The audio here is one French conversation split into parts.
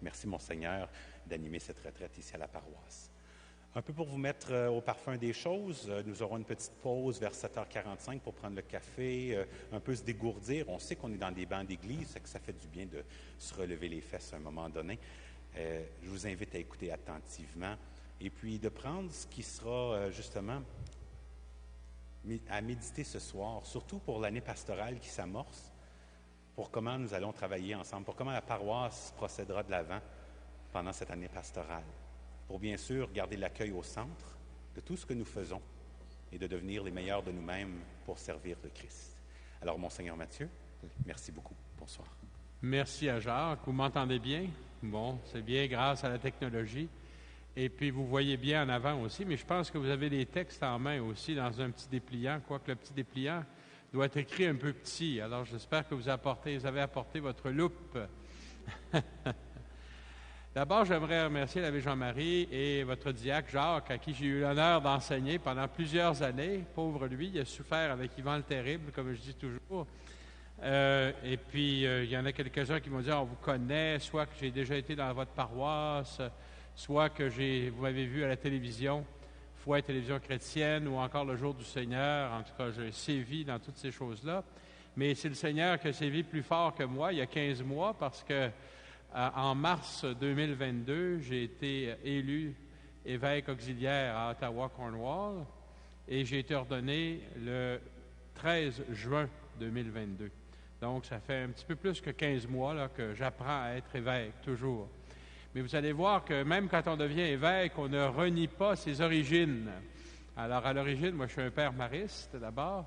merci, Monseigneur, d'animer cette retraite ici à la paroisse. Un peu pour vous mettre au parfum des choses, nous aurons une petite pause vers 7h45 pour prendre le café, un peu se dégourdir. On sait qu'on est dans des bancs d'église, que ça fait du bien de se relever les fesses à un moment donné. Je vous invite à écouter attentivement et puis de prendre ce qui sera justement à méditer ce soir, surtout pour l'année pastorale qui s'amorce, pour comment nous allons travailler ensemble, pour comment la paroisse procédera de l'avant pendant cette année pastorale. Pour bien sûr garder l'accueil au centre de tout ce que nous faisons et de devenir les meilleurs de nous-mêmes pour servir le Christ. Alors, Monseigneur Mathieu, merci beaucoup. Bonsoir. Merci à Jacques. Vous m'entendez bien? Bon, c'est bien grâce à la technologie. Et puis, vous voyez bien en avant aussi, mais je pense que vous avez les textes en main aussi dans un petit dépliant, quoique le petit dépliant doit être écrit un peu petit. Alors, j'espère que vous avez apporté votre loupe. D'abord, j'aimerais remercier l'abbé Jean-Marie et votre diacre Jacques, à qui j'ai eu l'honneur d'enseigner pendant plusieurs années. Pauvre lui, il a souffert avec Yvan le Terrible, comme je dis toujours. Et puis, il y en a quelques-uns qui m'ont dit « On vous connaît, soit que j'ai déjà été dans votre paroisse, soit que vous m'avez vu à la télévision, Foi et télévision chrétienne, ou encore le jour du Seigneur. En tout cas, j'ai sévi dans toutes ces choses-là. Mais c'est le Seigneur qui a sévi plus fort que moi il y a 15 mois, parce que en mars 2022, j'ai été élu évêque auxiliaire à Ottawa-Cornwall et j'ai été ordonné le 13 juin 2022. Donc, ça fait un petit peu plus que 15 mois là, que j'apprends à être évêque, toujours. Mais vous allez voir que même quand on devient évêque, on ne renie pas ses origines. Alors, à l'origine, moi, je suis un père mariste, d'abord,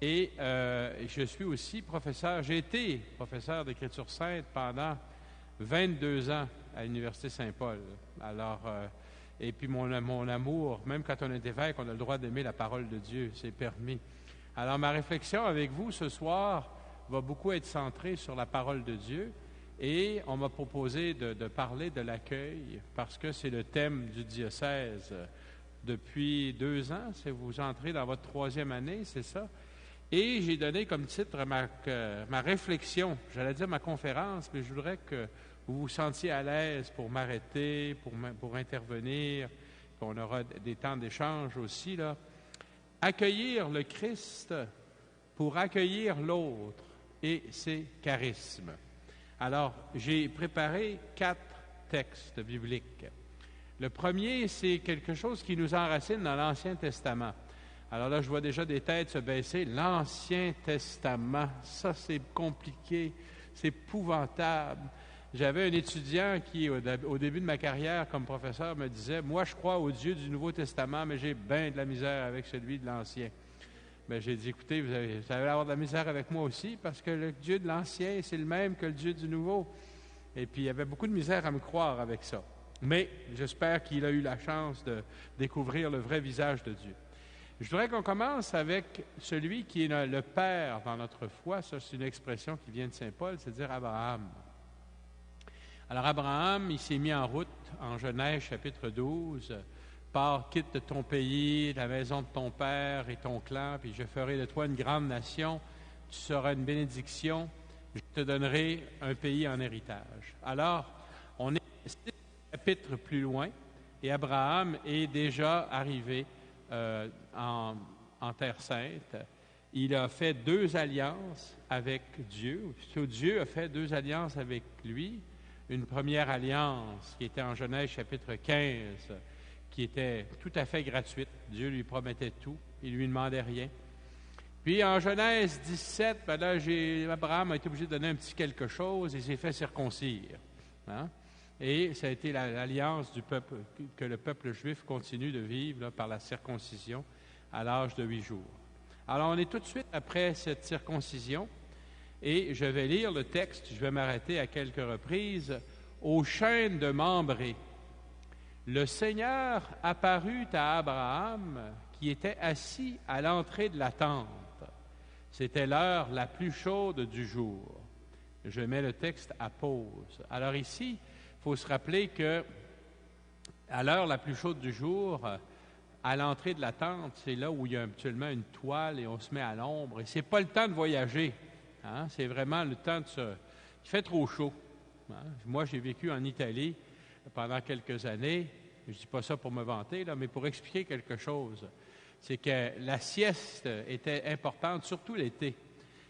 et je suis aussi professeur. J'ai été professeur d'Écriture sainte pendant 22 ans à l'Université Saint-Paul. Alors, et puis mon amour, même quand on est évêque, on a le droit d'aimer la parole de Dieu, c'est permis. Alors, ma réflexion avec vous ce soir va beaucoup être centrée sur la parole de Dieu et on m'a proposé de parler de l'accueil parce que c'est le thème du diocèse depuis 2 ans. C'est vous entrez dans votre 3e année, c'est ça? Et j'ai donné comme titre ma réflexion, j'allais dire ma conférence, mais je voudrais que vous vous sentiez à l'aise pour m'arrêter, pour intervenir, qu'on aura des temps d'échange aussi, là. Accueillir le Christ pour accueillir l'autre et ses charismes. Alors, j'ai préparé 4 textes bibliques. Le premier, c'est quelque chose qui nous enracine dans l'Ancien Testament. Alors là, je vois déjà des têtes se baisser. L'Ancien Testament, ça c'est compliqué, c'est épouvantable. J'avais un étudiant qui, au début de ma carrière comme professeur, me disait « Moi, je crois au Dieu du Nouveau Testament, mais j'ai bien de la misère avec celui de l'Ancien. » Bien, j'ai dit « Écoutez, vous allez avoir de la misère avec moi aussi, parce que le Dieu de l'Ancien, c'est le même que le Dieu du Nouveau. » Et puis, il y avait beaucoup de misère à me croire avec ça. Mais j'espère qu'il a eu la chance de découvrir le vrai visage de Dieu. Je voudrais qu'on commence avec celui qui est le père dans notre foi. Ça, c'est une expression qui vient de Saint Paul, c'est-à-dire Abraham. Alors, Abraham, il s'est mis en route en Genèse, chapitre 12. « Pars, quitte ton pays, la maison de ton père et ton clan, puis je ferai de toi une grande nation. Tu seras une bénédiction. Je te donnerai un pays en héritage. » Alors, on est 6 chapitres plus loin, et Abraham est déjà arrivé en Terre Sainte. Il a fait 2 alliances avec Dieu. Dieu a fait 2 alliances avec lui. Une première alliance qui était en Genèse chapitre 15, qui était tout à fait gratuite. Dieu lui promettait tout. Il ne lui demandait rien. Puis en Genèse 17, ben là, Abraham a été obligé de donner un petit quelque chose et s'est fait circoncire. Hein? Et ça a été l'alliance du peuple, que le peuple juif continue de vivre là, par la circoncision à l'âge de 8 jours. Alors, on est tout de suite après cette circoncision et je vais lire le texte, je vais m'arrêter à quelques reprises. « Aux chaînes de Mambré, le Seigneur apparut à Abraham qui était assis à l'entrée de la tente. C'était l'heure la plus chaude du jour. » Je mets le texte à pause. Alors ici, il faut se rappeler que à l'heure la plus chaude du jour, à l'entrée de la tente, c'est là où il y a habituellement une toile et on se met à l'ombre. Et c'est pas le temps de voyager. Hein? C'est vraiment le temps de se... Il fait trop chaud. hein. Moi, j'ai vécu en Italie pendant quelques années. Je ne dis pas ça pour me vanter, là, mais pour expliquer quelque chose. C'est que la sieste était importante, surtout l'été.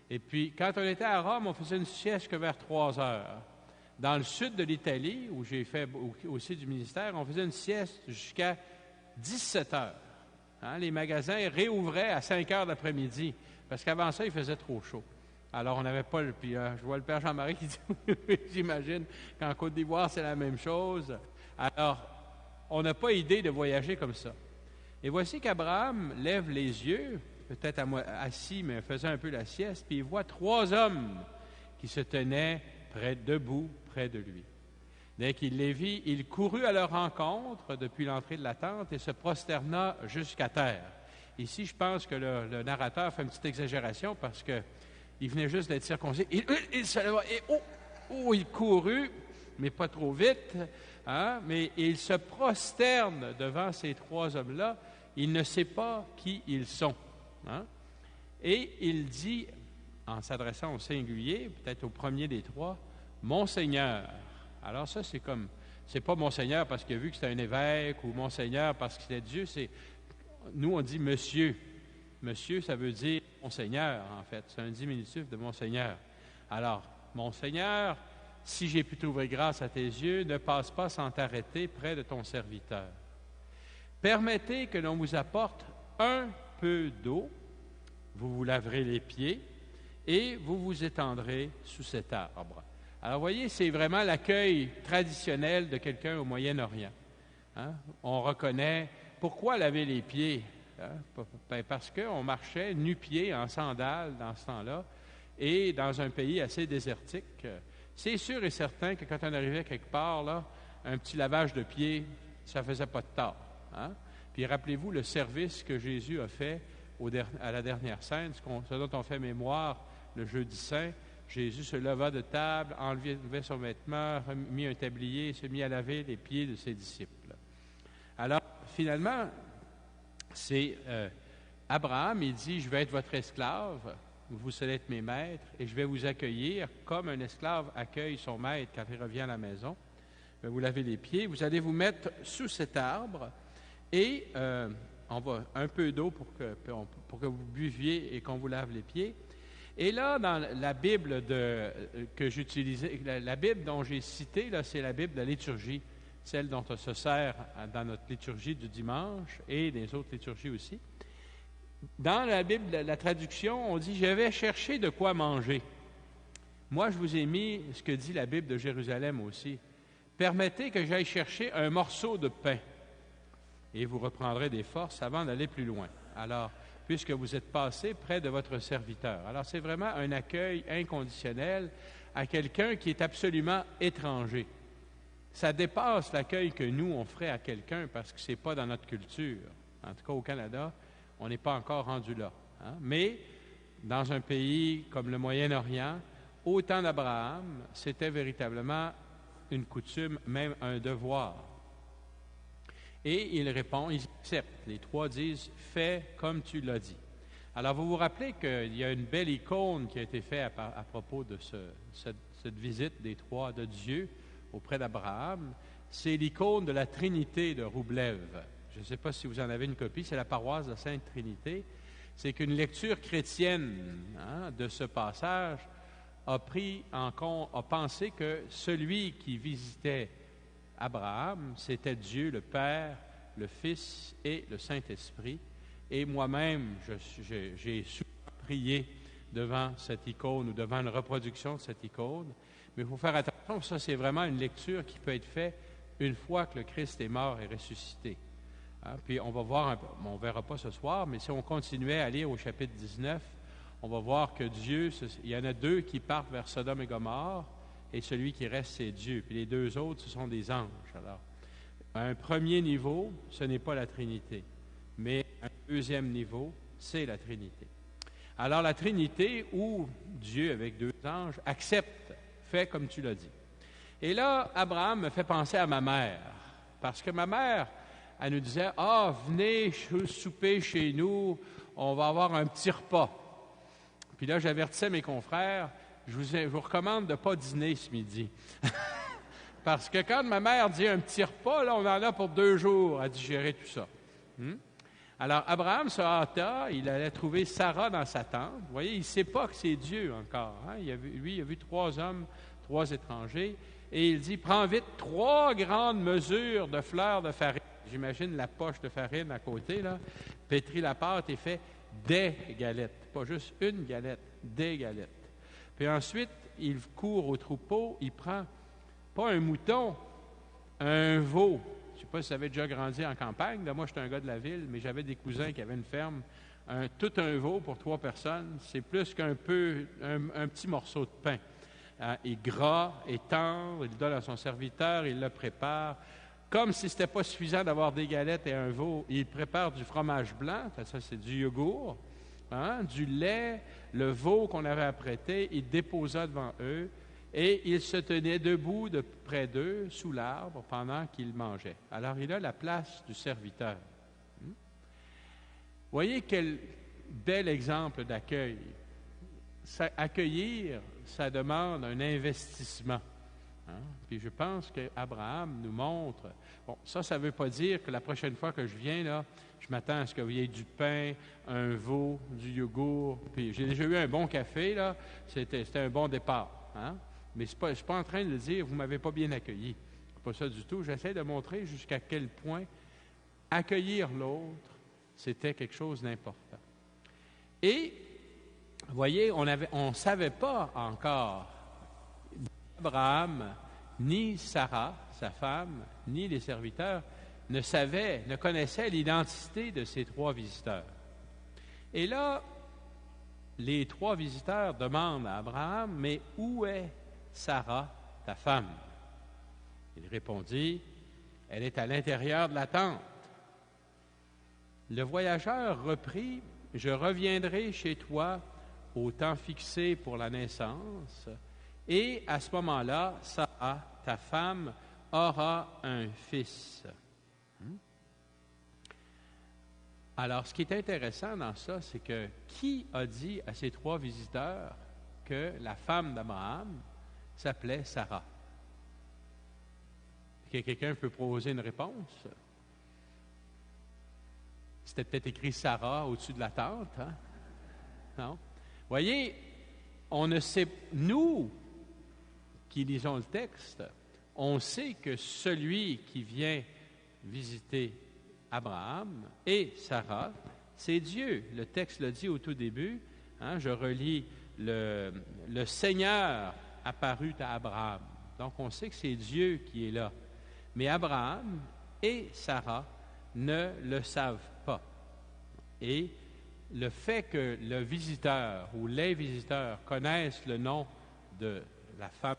Et puis, quand on était à Rome, on faisait une sieste que vers 3 heures. Dans le sud de l'Italie, où j'ai fait aussi du ministère, on faisait une sieste jusqu'à 17 heures. Hein, les magasins réouvraient à 5 heures l'après-midi, parce qu'avant ça, il faisait trop chaud. Alors, on n'avait pas le... Puis, je vois le Père Jean-Marie qui dit, j'imagine qu'en Côte d'Ivoire, c'est la même chose. Alors, on n'a pas idée de voyager comme ça. Et voici qu'Abraham lève les yeux, peut-être assis, mais faisait un peu la sieste, puis il voit 3 hommes qui se tenaient debout près de lui. Dès qu'il les vit, il courut à leur rencontre depuis l'entrée de la tente et se prosterna jusqu'à terre. Ici, je pense que le narrateur fait une petite exagération parce qu'il venait juste d'être circoncis. Il se leva et il courut, mais pas trop vite, hein, mais il se prosterne devant ces 3 hommes-là. Il ne sait pas qui ils sont. Hein? Et il dit, en s'adressant au singulier, peut-être au premier des 3, « Mon Seigneur ». Alors ça, c'est pas « Mon Seigneur » parce qu'il a vu que c'était un évêque ou « Mon Seigneur » parce que c'était Dieu. Nous, on dit « Monsieur ». Monsieur, ça veut dire « Mon Seigneur », en fait. C'est un diminutif de « Mon Seigneur ». Alors, « Mon Seigneur », si j'ai pu trouver grâce à tes yeux, ne passe pas sans t'arrêter près de ton serviteur. Permettez que l'on vous apporte un peu d'eau, vous vous laverez les pieds et vous vous étendrez sous cet arbre. Alors, vous voyez, c'est vraiment l'accueil traditionnel de quelqu'un au Moyen-Orient. Hein? On reconnaît pourquoi laver les pieds. Hein? Parce qu'on marchait nu-pieds en sandales dans ce temps-là et dans un pays assez désertique. C'est sûr et certain que quand on arrivait quelque part, là, un petit lavage de pieds, ça ne faisait pas de tort. Hein? Puis rappelez-vous le service que Jésus a fait à la dernière scène, ce dont on fait mémoire le jeudi saint. Jésus se leva de table, enlevait son vêtement, mit un tablier et se mit à laver les pieds de ses disciples. Alors, finalement, c'est Abraham, il dit, « Je vais être votre esclave, vous allez être mes maîtres, et je vais vous accueillir comme un esclave accueille son maître quand il revient à la maison. Je vais vous laver les pieds, vous allez vous mettre sous cet arbre, et on va un peu d'eau pour que vous buviez et qu'on vous lave les pieds. » Et là, dans la Bible que j'utilisais, la Bible dont j'ai cité, là, c'est la Bible de la liturgie, celle dont on se sert dans notre liturgie du dimanche et des autres liturgies aussi. Dans la Bible, la traduction, on dit « Je vais chercher de quoi manger ». Moi, je vous ai mis ce que dit la Bible de Jérusalem aussi. « Permettez que j'aille chercher un morceau de pain et vous reprendrez des forces avant d'aller plus loin. » Alors, puisque vous êtes passé près de votre serviteur. Alors, c'est vraiment un accueil inconditionnel à quelqu'un qui est absolument étranger. Ça dépasse l'accueil que nous, on ferait à quelqu'un parce que ce n'est pas dans notre culture. En tout cas, au Canada, on n'est pas encore rendu là. Hein? Mais dans un pays comme le Moyen-Orient, au temps d'Abraham, c'était véritablement une coutume, même un devoir. Et il répond, ils acceptent. Les 3 disent « Fais comme tu l'as dit ». Alors, vous vous rappelez qu'il y a une belle icône qui a été faite à propos de cette visite des 3 de Dieu auprès d'Abraham. C'est l'icône de la Trinité de Roublev. Je ne sais pas si vous en avez une copie, c'est la paroisse de Sainte Trinité. C'est qu'une lecture chrétienne de ce passage a pensé que celui qui visitait Abraham, c'était Dieu, le Père, le Fils et le Saint-Esprit. Et moi-même, j'ai souvent prié devant cette icône ou devant une reproduction de cette icône. Mais il faut faire attention, ça c'est vraiment une lecture qui peut être faite une fois que le Christ est mort et ressuscité. Hein? Puis on va voir, on ne verra pas ce soir, mais si on continuait à lire au chapitre 19, on va voir que Dieu, il y en a 2 qui partent vers Sodome et Gomorrhe, et celui qui reste, c'est Dieu. Puis les 2 autres, ce sont des anges. Alors, à un premier niveau, ce n'est pas la Trinité. Mais un deuxième niveau, c'est la Trinité. Alors, la Trinité, où Dieu, avec 2 anges, accepte, fait comme tu l'as dit. Et là, Abraham me fait penser à ma mère. Parce que ma mère, elle nous disait, « Ah, venez souper chez nous, on va avoir un petit repas. » Puis là, j'avertissais mes confrères, je vous recommande de ne pas dîner ce midi. Parce que quand ma mère dit un petit repas, là, on en a pour 2 jours à digérer tout ça. Alors, Abraham se hâta, il allait trouver Sarah dans sa tente. Vous voyez, il ne sait pas que c'est Dieu encore. Hein? Il a vu 3 hommes, 3 étrangers, et il dit, prends vite 3 grandes mesures de fleurs de farine. J'imagine la poche de farine à côté, là, pétrit la pâte et fait des galettes. Pas juste une galette, des galettes. Puis ensuite, il court au troupeau, il prend, pas un mouton, un veau. Je ne sais pas si vous avez déjà grandi en campagne. Là, moi, je suis un gars de la ville, mais j'avais des cousins qui avaient une ferme. Tout un veau pour 3 personnes, c'est plus qu'un petit morceau de pain. Il est gras et tendre, il le donne à son serviteur, il le prépare. Comme si ce n'était pas suffisant d'avoir des galettes et un veau, il prépare du fromage blanc, ça c'est du yogourt, du lait, le veau qu'on avait apprêté, il déposa devant eux et il se tenait debout de près d'eux, sous l'arbre, pendant qu'ils mangeaient. Alors il a la place du serviteur. Voyez quel bel exemple d'accueil. Accueillir, ça demande un investissement. Puis je pense qu'Abraham nous montre, bon, ça ne veut pas dire que la prochaine fois que je viens, là, je m'attends à ce que vous ayez du pain, un veau, du yogourt, puis j'ai déjà eu un bon café, là, c'était un bon départ. Mais je ne suis pas en train de dire, vous ne m'avez pas bien accueilli. Pas ça du tout. J'essaie de montrer jusqu'à quel point accueillir l'autre, c'était quelque chose d'important. Et, vous voyez, on ne savait pas encore Abraham, ni Sarah, sa femme, ni les serviteurs ne connaissaient l'identité de ces 3 visiteurs. Et là, les 3 visiteurs demandent à Abraham, « Mais où est Sarah, ta femme? » Il répondit, « Elle est à l'intérieur de la tente. » Le voyageur reprit, « Je reviendrai chez toi au temps fixé pour la naissance. » Et à ce moment-là, Sarah, ta femme, aura un fils. Alors, ce qui est intéressant dans ça, c'est que qui a dit à ces 3 visiteurs que la femme d'Abraham s'appelait Sarah? Est-ce que quelqu'un peut poser une réponse? C'était peut-être écrit Sarah au-dessus de la tente, hein? Non? Voyez, on ne sait, nous, qui lisons le texte, on sait que celui qui vient visiter Abraham et Sarah, c'est Dieu. Le texte le dit au tout début. Je relis le Seigneur apparut à Abraham. Donc, on sait que c'est Dieu qui est là. Mais Abraham et Sarah ne le savent pas. Et le fait que le visiteur ou les visiteurs connaissent le nom de la femme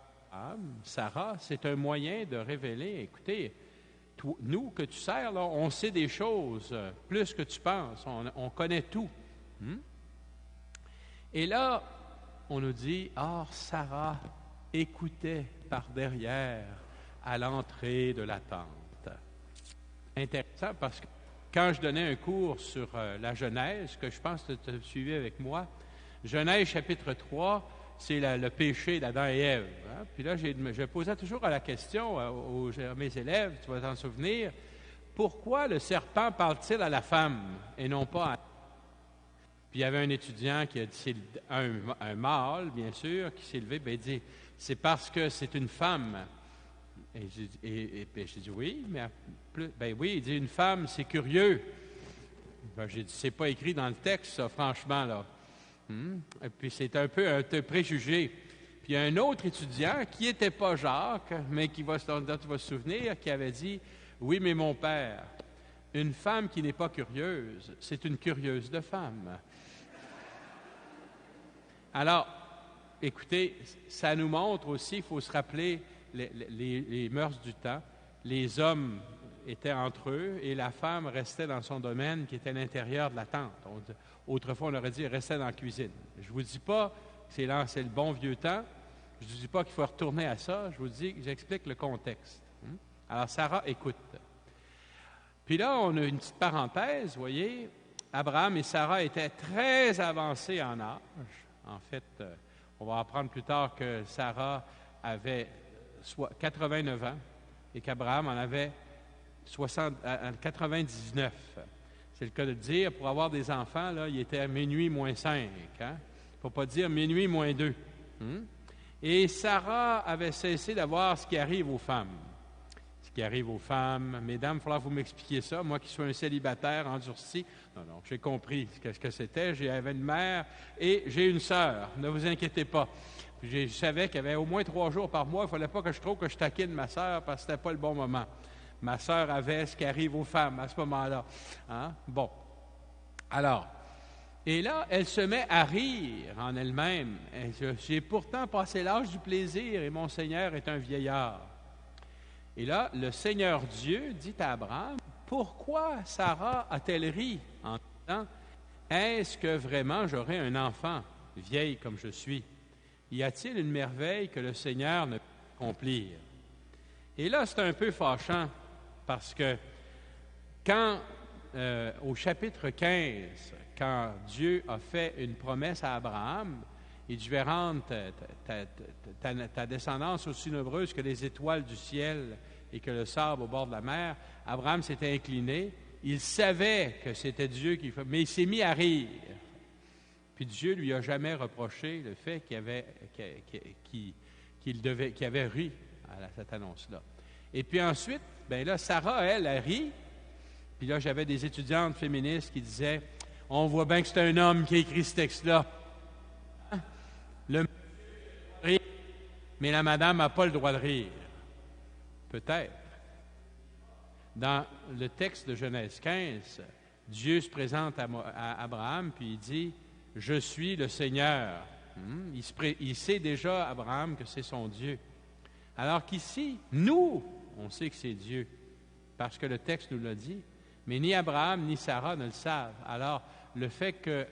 Sarah, c'est un moyen de révéler, écoutez, nous que tu sers, là, on sait des choses plus que tu penses, on connaît tout. Et là, on nous dit, Sarah écoutait par derrière à l'entrée de la tente. Intéressant parce que quand je donnais un cours sur la Genèse, que je pense que tu as suivi avec moi, Genèse chapitre 3, c'est le péché d'Adam et Ève. Puis là, je posais toujours la question à mes élèves, tu vas t'en souvenir, pourquoi le serpent parle-t-il à la femme et non pas à... Puis il y avait un étudiant qui a dit, un mâle, bien sûr, qui s'est levé, il dit, c'est parce que c'est une femme. Et j'ai dit, oui, mais oui, il dit, une femme, c'est curieux. J'ai dit, c'est pas écrit dans le texte, ça, franchement, là. Et puis c'est un peu un préjugé. Puis il y a un autre étudiant qui n'était pas Jacques, mais dont tu vas se souvenir, qui avait dit, oui, mais mon père, une femme qui n'est pas curieuse, c'est une curieuse de femme. Alors, écoutez, ça nous montre aussi, il faut se rappeler les mœurs du temps. Les hommes étaient entre eux et la femme restait dans son domaine qui était à l'intérieur de la tente. Autrefois, on aurait dit restait dans la cuisine. Je ne vous dis pas que c'est le bon vieux temps. Je ne vous dis pas qu'il faut retourner à ça. J'explique le contexte. Alors, Sarah écoute. Puis là, on a une petite parenthèse, vous voyez. Abraham et Sarah étaient très avancés en âge. En fait, On va apprendre plus tard que Sarah avait 89 ans et qu'Abraham en avait 99. C'est le cas de dire, pour avoir des enfants, là, il était à minuit moins 5. Il ne faut pas dire minuit moins 2. Et Sarah avait cessé d'avoir ce qui arrive aux femmes. Ce qui arrive aux femmes. Mesdames, il va falloir que vous m'expliquiez ça. Moi qui suis un célibataire endurci, non, j'ai compris ce que c'était. J'avais une mère et j'ai une sœur. Ne vous inquiétez pas. Je savais qu'il y avait au moins 3 jours par mois. Il ne fallait pas que je taquine ma sœur parce que ce n'était pas le bon moment. Ma sœur avait ce qui arrive aux femmes à ce moment-là. Bon. Alors, et là, elle se met à rire en elle-même. J'ai pourtant passé l'âge du plaisir et mon Seigneur est un vieillard. Et là, le Seigneur Dieu dit à Abraham, pourquoi Sarah a-t-elle ri en disant, est-ce que vraiment j'aurai un enfant, vieille comme je suis? Y a-t-il une merveille que le Seigneur ne peut accomplir? Et là, c'est un peu fâchant parce que quand, au chapitre 15, quand Dieu a fait une promesse à Abraham, il dit, je vais rendre ta descendance aussi nombreuse que les étoiles du ciel et que le sable au bord de la mer. Abraham s'était incliné. Il savait que c'était Dieu qui fait, mais il s'est mis à rire. Puis Dieu lui a jamais reproché le fait qu'il avait ri à cette annonce-là. Et puis ensuite, bien là, Sarah, elle rit. Puis là, j'avais des étudiantes féministes qui disaient, on voit bien que c'est un homme qui a écrit ce texte-là. Le monsieur rit, mais la madame n'a pas le droit de rire. Peut-être. Dans le texte de Genèse 15, Dieu se présente à Abraham, puis il dit, « Je suis le Seigneur. » Il sait déjà, Abraham, que c'est son Dieu. Alors qu'ici, nous, on sait que c'est Dieu, parce que le texte nous l'a dit, mais ni Abraham ni Sarah ne le savent. Alors, le fait que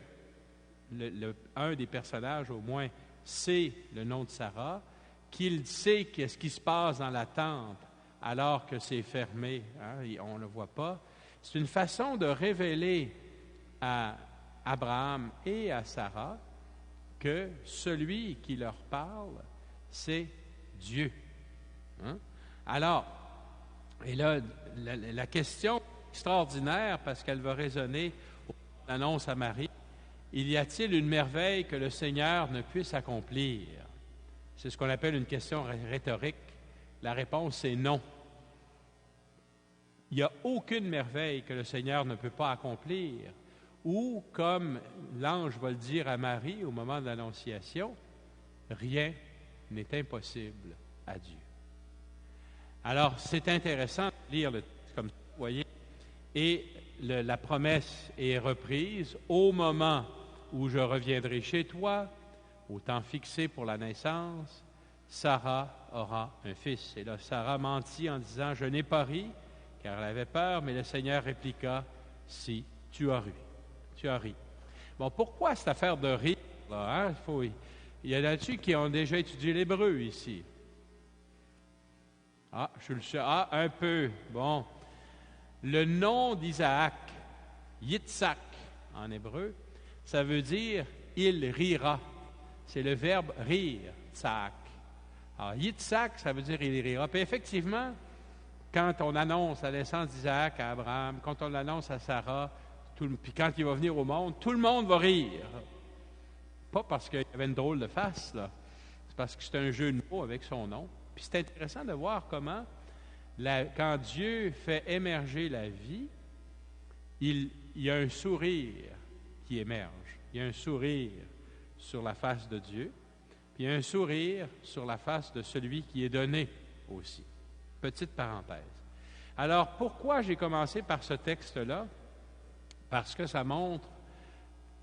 un des personnages, au moins, sait le nom de Sarah, qu'il sait qu'est-ce qui se passe dans la tente alors que c'est fermé, on ne le voit pas, c'est une façon de révéler à Abraham et à Sarah que celui qui leur parle, c'est Dieu. Alors, et là, la question extraordinaire, parce qu'elle va résonner au moment de l'annonce à Marie, y a-t-il une merveille que le Seigneur ne puisse accomplir? C'est ce qu'on appelle une question rhétorique. La réponse, c'est non. Il n'y a aucune merveille que le Seigneur ne peut pas accomplir, ou, comme l'ange va le dire à Marie au moment de l'Annonciation, rien n'est impossible à Dieu. Alors, c'est intéressant de lire le texte comme ça, vous voyez, et la promesse est reprise au moment où je reviendrai chez toi, au temps fixé pour la naissance, Sarah aura un fils. Et là, Sarah mentit en disant, je n'ai pas ri, car elle avait peur, mais le Seigneur répliqua, si, tu as ri. Tu as ri. Bon, pourquoi cette affaire de rire, là, il y en a-tu qui ont déjà étudié l'hébreu ici? Je suis le seul. Un peu. Bon. Le nom d'Isaac, Yitzhak, en hébreu, ça veut dire « il rira ». C'est le verbe « rire », Tzak. Alors, Yitzhak, ça veut dire « il rira ». Puis effectivement, quand on annonce la naissance d'Isaac à Abraham, quand on l'annonce à Sarah, puis quand il va venir au monde, tout le monde va rire. Pas parce qu'il avait une drôle de face, là. C'est parce que c'est un jeu de mots avec son nom. Puis c'est intéressant de voir comment, quand Dieu fait émerger la vie, il y a un sourire qui émerge. Il y a un sourire sur la face de Dieu, puis il y a un sourire sur la face de celui qui est donné aussi. Petite parenthèse. Alors, pourquoi j'ai commencé par ce texte-là? Parce que ça montre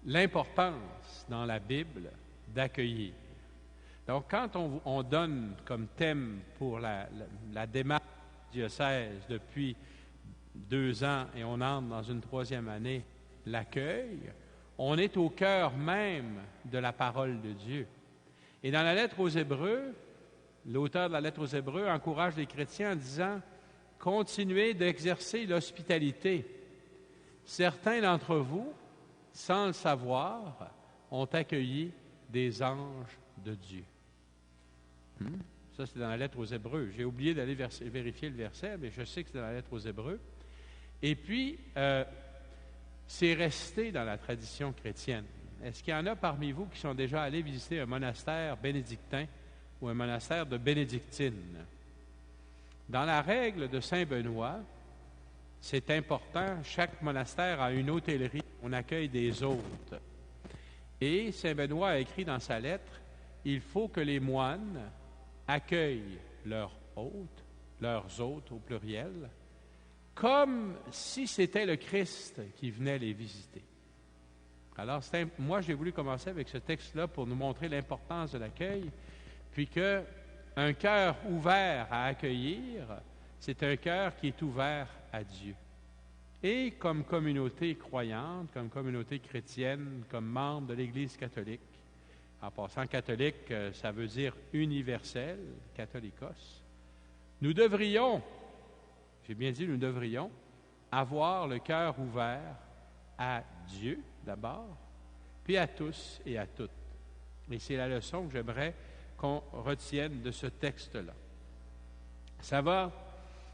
l'importance dans la Bible d'accueillir. Donc, quand on donne comme thème pour la démarche diocèse depuis 2 ans et on entre dans une 3e année, l'accueil, on est au cœur même de la parole de Dieu. Et dans la lettre aux Hébreux, l'auteur de la lettre aux Hébreux encourage les chrétiens en disant « Continuez d'exercer l'hospitalité. Certains d'entre vous, sans le savoir, ont accueilli des anges de Dieu. Ça, c'est dans la lettre aux Hébreux. J'ai oublié d'aller vérifier le verset, mais je sais que c'est dans la lettre aux Hébreux. Et puis, c'est resté dans la tradition chrétienne. Est-ce qu'il y en a parmi vous qui sont déjà allés visiter un monastère bénédictin ou un monastère de bénédictines? Dans la règle de Saint Benoît, c'est important, chaque monastère a une hôtellerie, on accueille des hôtes. Et Saint Benoît a écrit dans sa lettre, il faut que les moines accueillent leurs hôtes au pluriel, comme si c'était le Christ qui venait les visiter. Alors, moi, j'ai voulu commencer avec ce texte-là pour nous montrer l'importance de l'accueil, puis qu'un cœur ouvert à accueillir, c'est un cœur qui est ouvert à Dieu. Et comme communauté croyante, comme communauté chrétienne, comme membre de l'Église catholique, en passant catholique, ça veut dire universel, catholicos, nous devrions, j'ai bien dit nous devrions, avoir le cœur ouvert à Dieu d'abord, puis à tous et à toutes. Et c'est la leçon que j'aimerais qu'on retienne de ce texte-là. Ça va,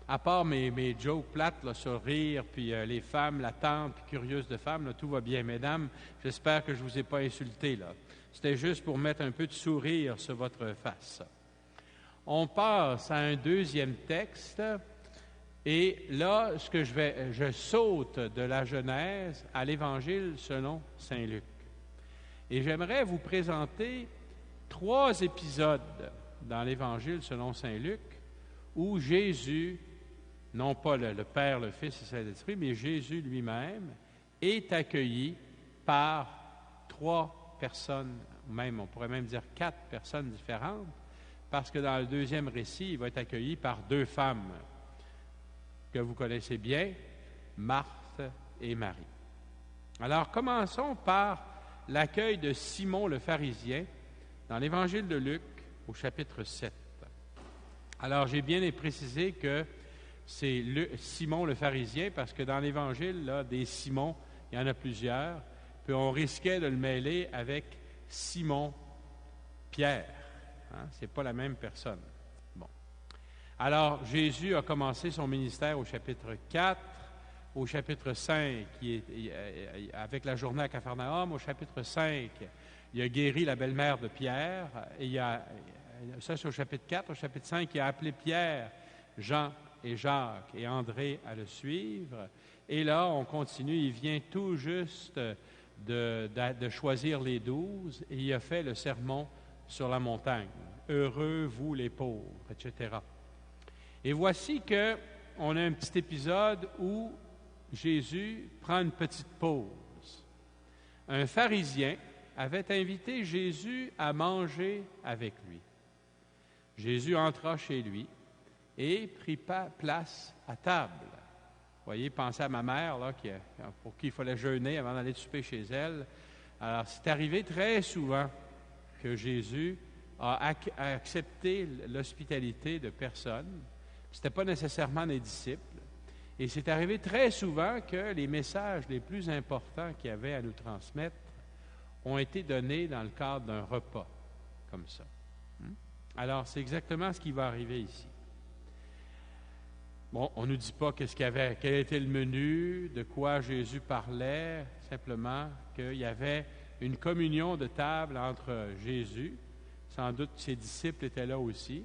à part mes jokes plates là, sur rire, puis les femmes, la tante, puis curieuse de femmes, là, tout va bien. Mesdames, j'espère que je ne vous ai pas insulté, là. C'était juste pour mettre un peu de sourire sur votre face. On passe à un deuxième texte, et là, je saute de la Genèse à l'Évangile selon Saint Luc. Et j'aimerais vous présenter 3 épisodes dans l'Évangile selon Saint Luc où Jésus, non pas le Père, le Fils et le Saint-Esprit, mais Jésus lui-même est accueilli par 3 personnes, même, on pourrait même dire 4 personnes différentes, parce que dans le deuxième récit, il va être accueilli par 2 femmes que vous connaissez bien, Marthe et Marie. Alors, commençons par l'accueil de Simon le pharisien dans l'Évangile de Luc au chapitre 7. Alors, j'ai bien précisé que c'est Simon le pharisien parce que dans l'Évangile, là, des Simons, il y en a plusieurs, puis on risquait de le mêler avec Simon Pierre. Hein? Ce n'est pas la même personne. Bon. Alors, Jésus a commencé son ministère au chapitre 4, au chapitre 5, avec la journée à Capharnaüm. Au chapitre 5, il a guéri la belle-mère de Pierre. Et ça, c'est au chapitre 4. Au chapitre 5, il a appelé Pierre, Jean et Jacques et André à le suivre. Et là, on continue. Il vient tout juste de choisir les 12 et il a fait le sermon sur la montagne. Heureux, vous les pauvres, etc. Et voici qu'on a un petit épisode où Jésus prend une petite pause. Un pharisien avait invité Jésus à manger avec lui. Jésus entra chez lui et prit place à table. Vous voyez, pensez à ma mère, là, pour qui il fallait jeûner avant d'aller souper chez elle. Alors, c'est arrivé très souvent que Jésus a accepté l'hospitalité de personnes. Ce n'était pas nécessairement des disciples. Et c'est arrivé très souvent que les messages les plus importants qu'il y avait à nous transmettre ont été donnés dans le cadre d'un repas, comme ça. Alors, c'est exactement ce qui va arriver ici. Bon, on ne nous dit pas quel était le menu, de quoi Jésus parlait, simplement qu'il y avait une communion de table entre Jésus, sans doute ses disciples étaient là aussi,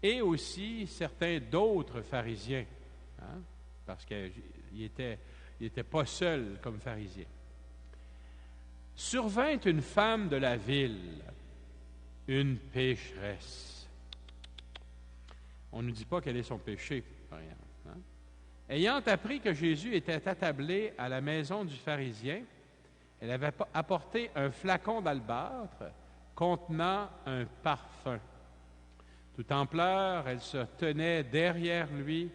et aussi certains d'autres pharisiens, hein, parce qu'il n'était pas seul comme pharisien. Survint une femme de la ville, une pécheresse. On ne nous dit pas quel est son péché, par exemple. Hein? Ayant appris que Jésus était attablé à la maison du pharisien, elle avait apporté un flacon d'albâtre contenant un parfum. Tout en pleurs, elle se tenait derrière lui,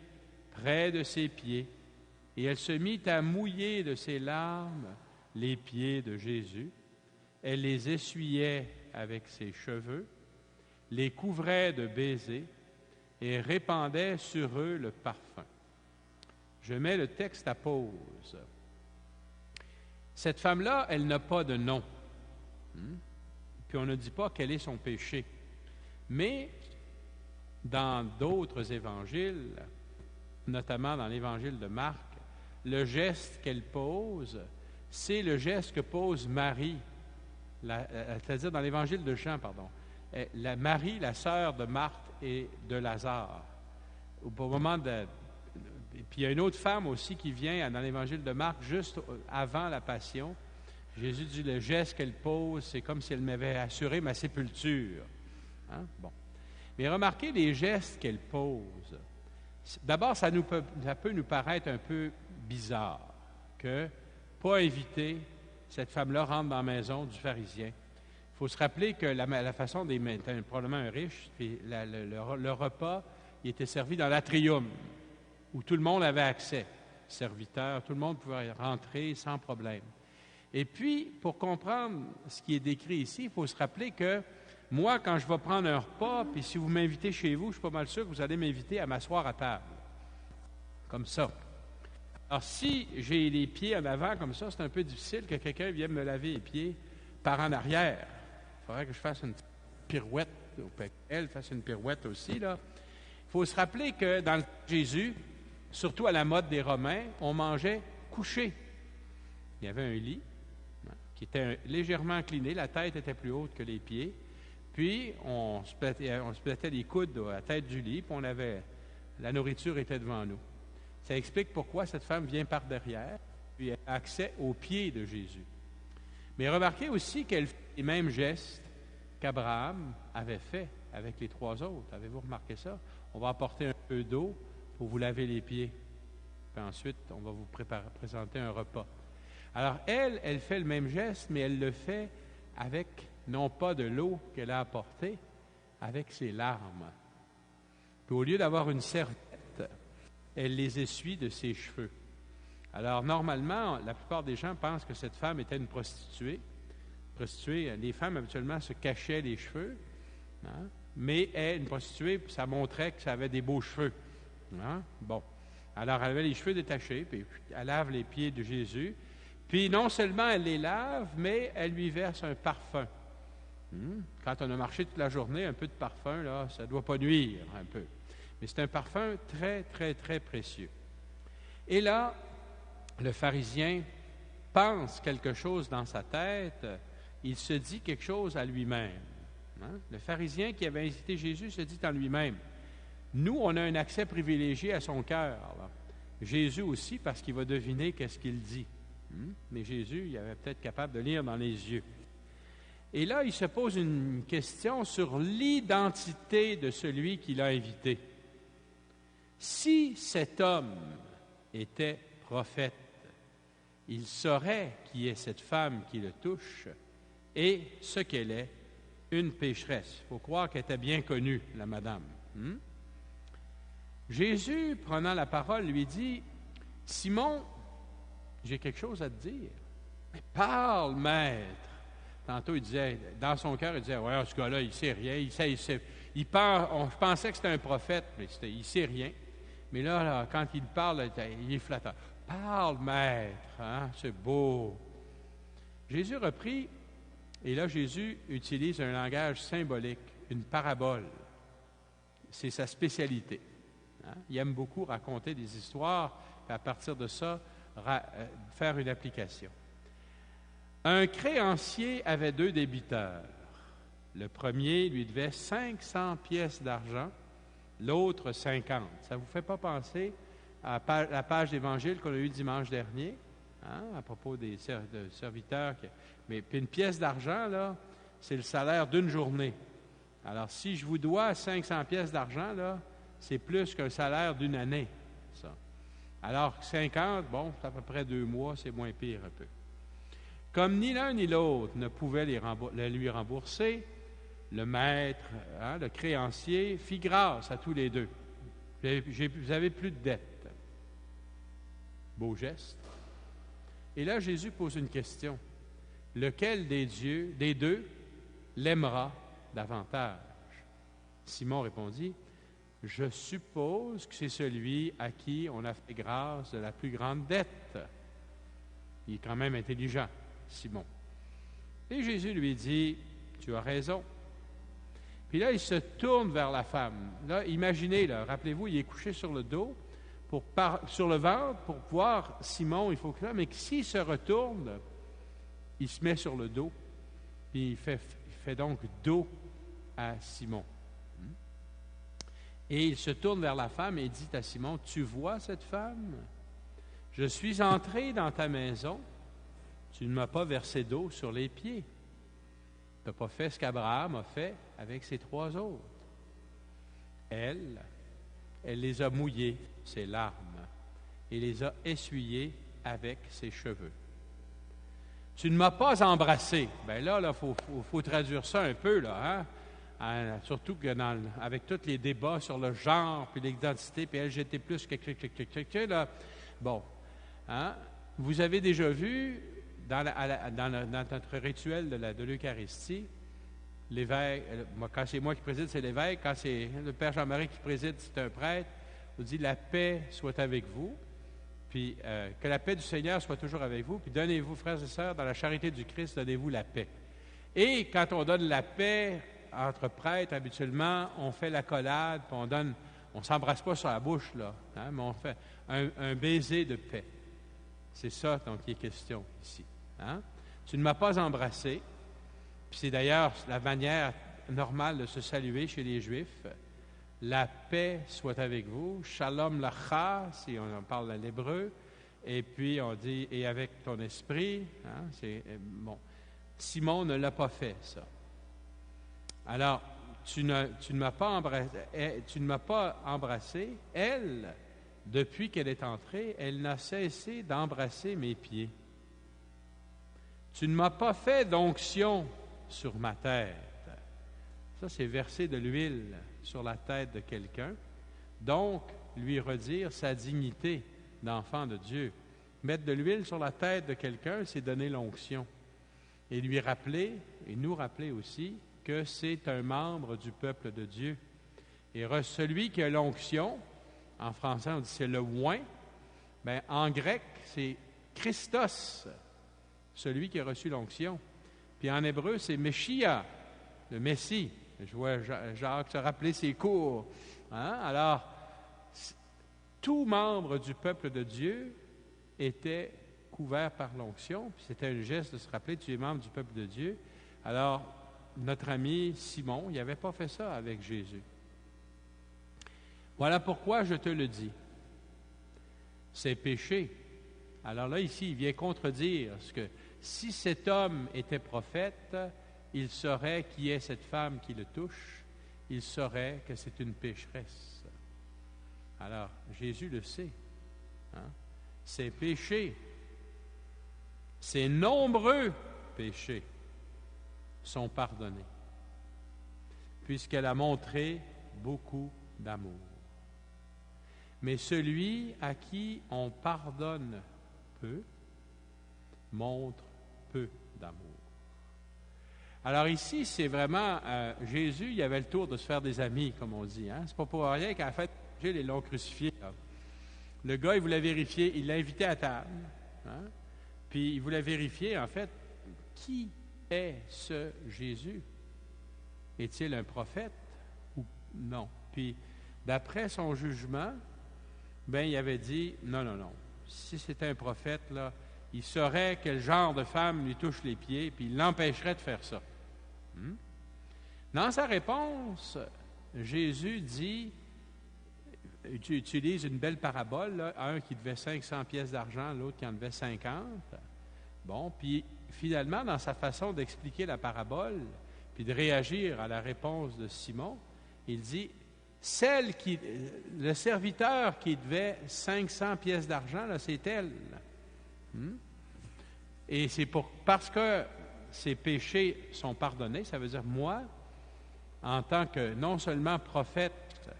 près de ses pieds, et elle se mit à mouiller de ses larmes les pieds de Jésus. Elle les essuyait avec ses cheveux, les couvrait de baisers et répandait sur eux le parfum. Je mets le texte à pause. Cette femme-là, elle n'a pas de nom. puis on ne dit pas quel est son péché. Mais dans d'autres évangiles, notamment dans l'évangile de Marc, le geste qu'elle pose, c'est le geste que pose Marie, c'est-à-dire dans l'évangile de Jean, pardon. Marie, la sœur de Marthe et de Lazare. Au moment de... Puis il y a une autre femme aussi qui vient dans l'évangile de Marc, juste avant la Passion. Jésus dit, le geste qu'elle pose, c'est comme si elle m'avait assuré ma sépulture. Hein? Bon. Mais remarquez les gestes qu'elle pose. D'abord, ça peut nous paraître un peu bizarre que, pas inviter, cette femme-là rentre dans la maison du pharisien. Il faut se rappeler que la façon des probablement un riche, puis le repas, il était servi dans l'atrium, où tout le monde avait accès. Serviteurs, tout le monde pouvait rentrer sans problème. Et puis, pour comprendre ce qui est décrit ici, il faut se rappeler que moi, quand je vais prendre un repas, puis si vous m'invitez chez vous, je suis pas mal sûr que vous allez m'inviter à m'asseoir à table. Comme ça. Alors, si j'ai les pieds en avant comme ça, c'est un peu difficile que quelqu'un vienne me laver les pieds par en arrière. Il faudrait que je fasse une petite pirouette, ou qu'elle fasse une pirouette aussi, là. Il faut se rappeler que dans le temps de Jésus, surtout à la mode des Romains, on mangeait couché. Il y avait un lit qui était légèrement incliné, la tête était plus haute que les pieds. Puis, on se mettait les coudes à la tête du lit, puis la nourriture était devant nous. Ça explique pourquoi cette femme vient par derrière, puis elle a accès aux pieds de Jésus. Mais remarquez aussi qu'elle fait les mêmes gestes qu'Abraham avait fait avec les 3 autres. Avez-vous remarqué ça? On va apporter un peu d'eau pour vous laver les pieds. Puis ensuite, on va vous présenter un repas. Alors, elle fait le même geste, mais elle le fait avec, non pas de l'eau qu'elle a apportée, avec ses larmes. Puis au lieu d'avoir une serviette, elle les essuie de ses cheveux. Alors, normalement, la plupart des gens pensent que cette femme était une prostituée. Les femmes, habituellement, se cachaient les cheveux. Hein? Mais une prostituée, ça montrait que ça avait des beaux cheveux. Hein? Bon. Alors, elle avait les cheveux détachés, puis elle lave les pieds de Jésus. Puis, non seulement elle les lave, mais elle lui verse un parfum. Quand on a marché toute la journée, un peu de parfum, là, ça ne doit pas nuire un peu. Mais c'est un parfum très, très, très précieux. Et là, le pharisien pense quelque chose dans sa tête, il se dit quelque chose à lui-même. Hein? Le pharisien qui avait invité Jésus se dit en lui-même, nous, on a un accès privilégié à son cœur. Là. Jésus aussi, parce qu'il va deviner qu'est-ce qu'il dit. Mais Jésus, il avait peut-être capable de lire dans les yeux. Et là, il se pose une question sur l'identité de celui qui l'a invité. Si cet homme était prophète, il saurait qui est cette femme qui le touche et ce qu'elle est, une pécheresse. Il faut croire qu'elle était bien connue, la madame. Jésus, prenant la parole, lui dit, « Simon, j'ai quelque chose à te dire. »« Mais parle, maître. » Tantôt, il disait, dans son cœur, il disait, « Ouais, ce gars-là, il sait rien. Je pensais que c'était un prophète, mais il sait rien. » Mais là, quand il parle, il est flatteur. « Parle, maître. Hein? C'est beau. » Jésus reprit, et là, Jésus utilise un langage symbolique, une parabole. C'est sa spécialité. Hein? Il aime beaucoup raconter des histoires, et à partir de ça, faire une application. Un créancier avait 2 débiteurs. Le premier lui devait 500 pièces d'argent, l'autre 50. Ça ne vous fait pas penser à la page d'Évangile qu'on a eue dimanche dernier, hein, à propos des serviteurs. Mais puis une pièce d'argent, là, c'est le salaire d'une journée. Alors, si je vous dois 500 pièces d'argent, là, c'est plus qu'un salaire d'une année, ça. Alors, 50, bon, c'est à peu près 2 mois, c'est moins pire un peu. Comme ni l'un ni l'autre ne pouvait les lui rembourser, le maître, hein, le créancier, fit grâce à tous les 2. Vous avez plus de dette. Beau geste. Et là, Jésus pose une question. Lequel des 2 l'aimera davantage? Simon répondit, « Je suppose que c'est celui à qui on a fait grâce de la plus grande dette. » Il est quand même intelligent, Simon. Et Jésus lui dit, tu as raison. » Puis là, il se tourne vers la femme. Là, imaginez, là, rappelez-vous, il est couché sur le dos, sur le ventre, pour voir Simon, il faut que là, mais s'il se retourne, il se met sur le dos, puis il fait donc dos à Simon. Et il se tourne vers la femme et dit à Simon, « Tu vois cette femme? Je suis entré dans ta maison, tu ne m'as pas versé d'eau sur les pieds. Tu n'as pas fait ce qu'Abraham a fait avec ses 3 autres. Elle les a mouillés, ses larmes, et les a essuyés avec ses cheveux. Tu ne m'as pas embrassé. » Bien là, faut traduire ça un peu, là, hein? Surtout que avec tous les débats sur le genre, puis l'identité, puis LGBT+, là, bon, hein? Vous avez déjà vu, dans notre rituel de l'Eucharistie, l'évêque, quand c'est moi qui préside, c'est l'évêque, quand c'est le Père Jean-Marie qui préside, c'est un prêtre, on dit « La paix soit avec vous », puis que la paix du Seigneur soit toujours avec vous, puis donnez-vous, frères et sœurs, dans la charité du Christ, donnez-vous la paix. Et quand on donne la paix entre prêtres, habituellement, on fait l'accolade, puis on ne s'embrasse pas sur la bouche, là, hein, mais on fait un baiser de paix. C'est ça dont il est question ici. Hein? Tu ne m'as pas embrassé, puis c'est d'ailleurs la manière normale de se saluer chez les Juifs. La paix soit avec vous, shalom lacha, si on en parle en hébreu, et puis on dit, et avec ton esprit. Hein, bon. Simon ne l'a pas fait, ça. Alors, tu ne m'as pas embrassé. Elle, depuis qu'elle est entrée, elle n'a cessé d'embrasser mes pieds. Tu ne m'as pas fait d'onction sur ma tête. Ça, c'est verser de l'huile sur la tête de quelqu'un. Donc, lui redire sa dignité d'enfant de Dieu. Mettre de l'huile sur la tête de quelqu'un, c'est donner l'onction. Et lui rappeler, et nous rappeler aussi, que c'est un membre du peuple de Dieu. Et celui qui a l'onction, en français on dit c'est le oint, bien, en grec c'est Christos, celui qui a reçu l'onction. Puis en hébreu c'est Meshiach, le Messie. Je vois Jacques se rappeler ses cours. Hein? Alors, tout membre du peuple de Dieu était couvert par l'onction, puis c'était un geste de se rappeler, tu es membre du peuple de Dieu. Alors, notre ami Simon, il n'avait pas fait ça avec Jésus. Voilà pourquoi je te le dis. C'est péché. Alors là, ici, il vient contredire ce que si cet homme était prophète, il saurait qui est cette femme qui le touche, il saurait que c'est une pécheresse. Alors, Jésus le sait. Hein? Ces péchés, ces nombreux péchés sont pardonnés, puisqu'elle a montré beaucoup d'amour. Mais celui à qui on pardonne peu, montre peu d'amour. Alors ici, c'est vraiment, Jésus, il avait le tour de se faire des amis, comme on dit. Hein? C'est pas pour rien qu'à la fin, ils l'ont crucifié. Là. Le gars, il voulait vérifier, il l'a invité à table. Hein? Puis il voulait vérifier, en fait, qui est ce Jésus? Est-il un prophète ou non? Puis, d'après son jugement, ben il avait dit, non. Si c'était un prophète, là, il saurait quel genre de femme lui touche les pieds, puis il l'empêcherait de faire ça. Dans sa réponse, Jésus dit, tu utilises une belle parabole, là, un qui devait 500 pièces d'argent, l'autre qui en devait 50. Bon, puis finalement, dans sa façon d'expliquer la parabole, puis de réagir à la réponse de Simon, il dit, le serviteur qui devait 500 pièces d'argent, là, c'est elle. Et c'est parce que ses péchés sont pardonnés, ça veut dire moi, en tant que non seulement prophète,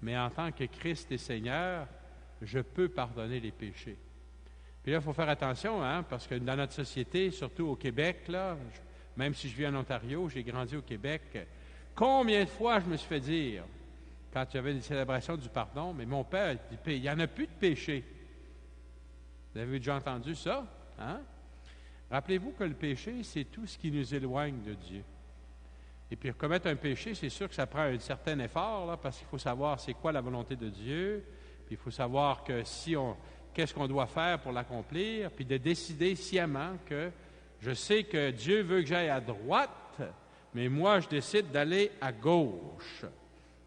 mais en tant que Christ et Seigneur, je peux pardonner les péchés. Puis là, il faut faire attention, hein, parce que dans notre société, surtout au Québec, là, même si je vis en Ontario, j'ai grandi au Québec, combien de fois je me suis fait dire, quand il y avait une célébration du pardon, mais mon père, il n'y en a plus de péché. Vous avez déjà entendu ça? Hein? Rappelez-vous que le péché, c'est tout ce qui nous éloigne de Dieu. Et puis, commettre un péché, c'est sûr que ça prend un certain effort, là, parce qu'il faut savoir c'est quoi la volonté de Dieu, puis il faut savoir que qu'est-ce qu'on doit faire pour l'accomplir, puis de décider sciemment que je sais que Dieu veut que j'aille à droite, mais moi, je décide d'aller à gauche.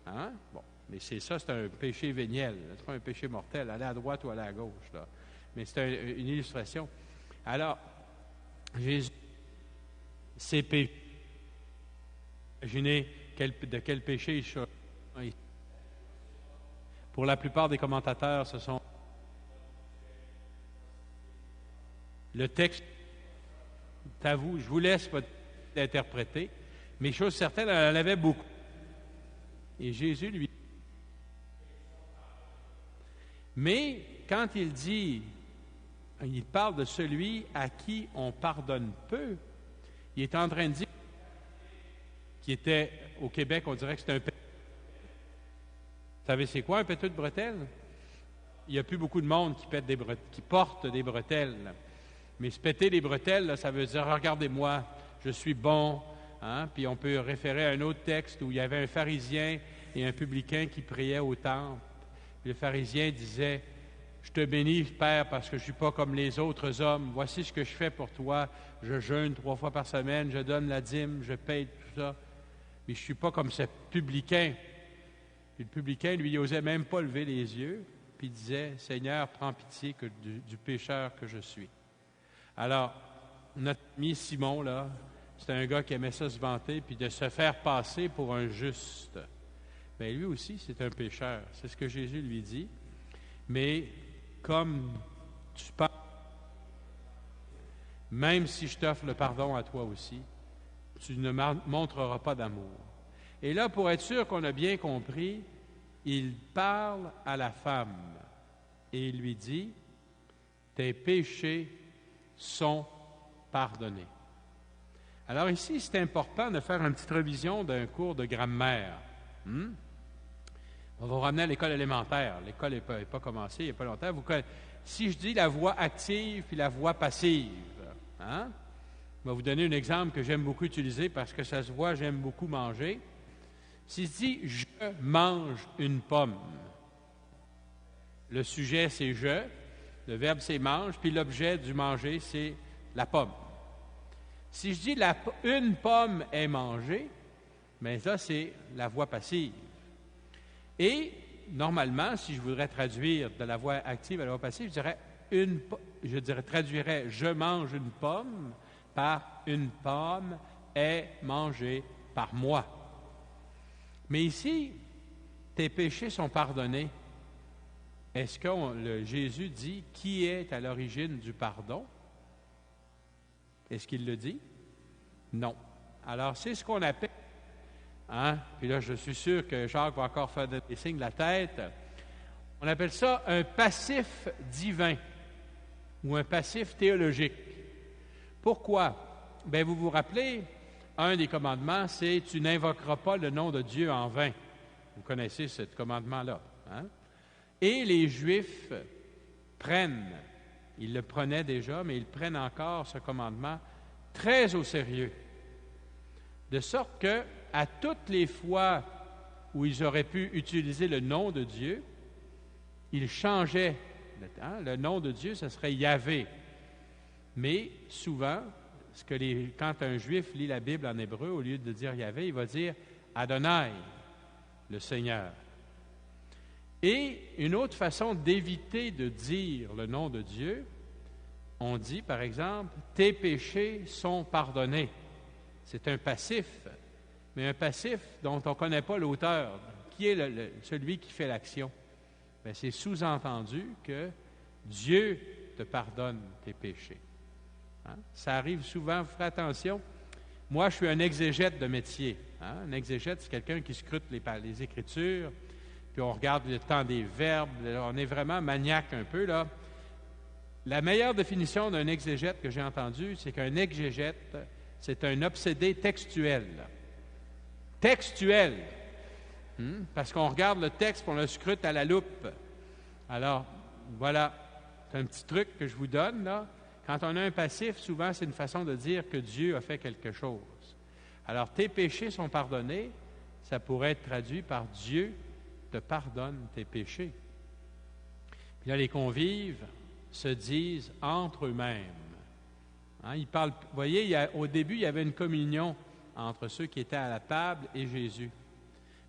Hein? Bon, mais c'est un péché véniel, c'est pas un péché mortel, aller à droite ou aller à gauche, là. Mais c'est une illustration. Alors, Jésus, ses péchés, imaginez de quel péché il s'agit. Pour la plupart des commentateurs, ce sont le texte. C'est à vous, je vous laisse l'interpréter, mais chose certaine, elle en avait beaucoup. Et Jésus lui. Mais quand il parle de celui à qui on pardonne peu, il est en train de dire qui était au Québec, on dirait que c'est un péteux. Vous savez, c'est quoi un péteux de bretelles? Il n'y a plus beaucoup de monde qui porte des bretelles. Mais se péter les bretelles, là, ça veut dire, regardez-moi, je suis bon. Hein? Puis on peut référer à un autre texte où il y avait un pharisien et un publicain qui priaient au temple. Puis le pharisien disait, je te bénis, Père, parce que je ne suis pas comme les autres hommes. Voici ce que je fais pour toi. Je jeûne 3 fois par semaine, je donne la dîme, je paye tout ça. Mais je ne suis pas comme ce publicain. Puis le publicain, lui, il n'osait même pas lever les yeux, puis il disait, Seigneur, prends pitié du pécheur que je suis. Alors, notre ami Simon, là, c'est un gars qui aimait ça se vanter, puis de se faire passer pour un juste. Bien, lui aussi, c'est un pécheur. C'est ce que Jésus lui dit. Mais comme tu penses, même si je t'offre le pardon à toi aussi, tu ne montreras pas d'amour. Et là, pour être sûr qu'on a bien compris, il parle à la femme et il lui dit, tes péchés sont pardonnés. Alors ici, c'est important de faire une petite révision d'un cours de grammaire. On va vous ramener à l'école élémentaire. L'école n'est pas commencée, il n'y a pas longtemps. Si je dis la voix active puis la voix passive, hein? Je vais vous donner un exemple que j'aime beaucoup utiliser parce que ça se voit, j'aime beaucoup manger. Si je dis « je mange une pomme », le sujet c'est « je », le verbe c'est « mange », puis l'objet du manger c'est la pomme. Si je dis « une pomme est mangée », bien ça c'est la voix passive. Et normalement, si je voudrais traduire de la voix active à la voix passive, je traduirais « je mange une pomme » par « une pomme est mangée par moi ». Mais ici, tes péchés sont pardonnés. Est-ce que Jésus dit qui est à l'origine du pardon? Est-ce qu'il le dit? Non. Alors, c'est ce qu'on appelle, puis là, je suis sûr que Jacques va encore faire des signes de la tête, on appelle ça un passif divin ou un passif théologique. Pourquoi? Bien, vous vous rappelez, un des commandements, c'est « Tu n'invoqueras pas le nom de Dieu en vain ». Vous connaissez ce commandement-là. Hein? Et les Juifs ils le prenaient déjà, mais ils prennent encore ce commandement très au sérieux. De sorte que, à toutes les fois où ils auraient pu utiliser le nom de Dieu, ils changeaient. Le nom de Dieu, ce serait Yahvé. Mais souvent, quand un Juif lit la Bible en hébreu, au lieu de dire Yahvé, il va dire Adonai, le Seigneur. Et une autre façon d'éviter de dire le nom de Dieu, on dit, par exemple, tes péchés sont pardonnés. C'est un passif, mais un passif dont on ne connaît pas l'auteur. Qui est celui qui fait l'action? Bien, c'est sous-entendu que Dieu te pardonne tes péchés. Hein? Ça arrive souvent, faites attention. Moi, je suis un exégète de métier. Hein? Un exégète, c'est quelqu'un qui scrute les Écritures, puis on regarde le temps des verbes. On est vraiment maniaque un peu, là. La meilleure définition d'un exégète que j'ai entendue, c'est qu'un exégète, c'est un obsédé textuel. Textuel! Parce qu'on regarde le texte et on le scrute à la loupe. Alors, voilà, c'est un petit truc que je vous donne, là. Quand on a un passif, souvent, c'est une façon de dire que Dieu a fait quelque chose. Alors, tes péchés sont pardonnés, ça pourrait être traduit par Dieu te pardonne tes péchés. Puis là, les convives se disent entre eux-mêmes. Hein, ils parlent, vous voyez, au début, il y avait une communion entre ceux qui étaient à la table et Jésus.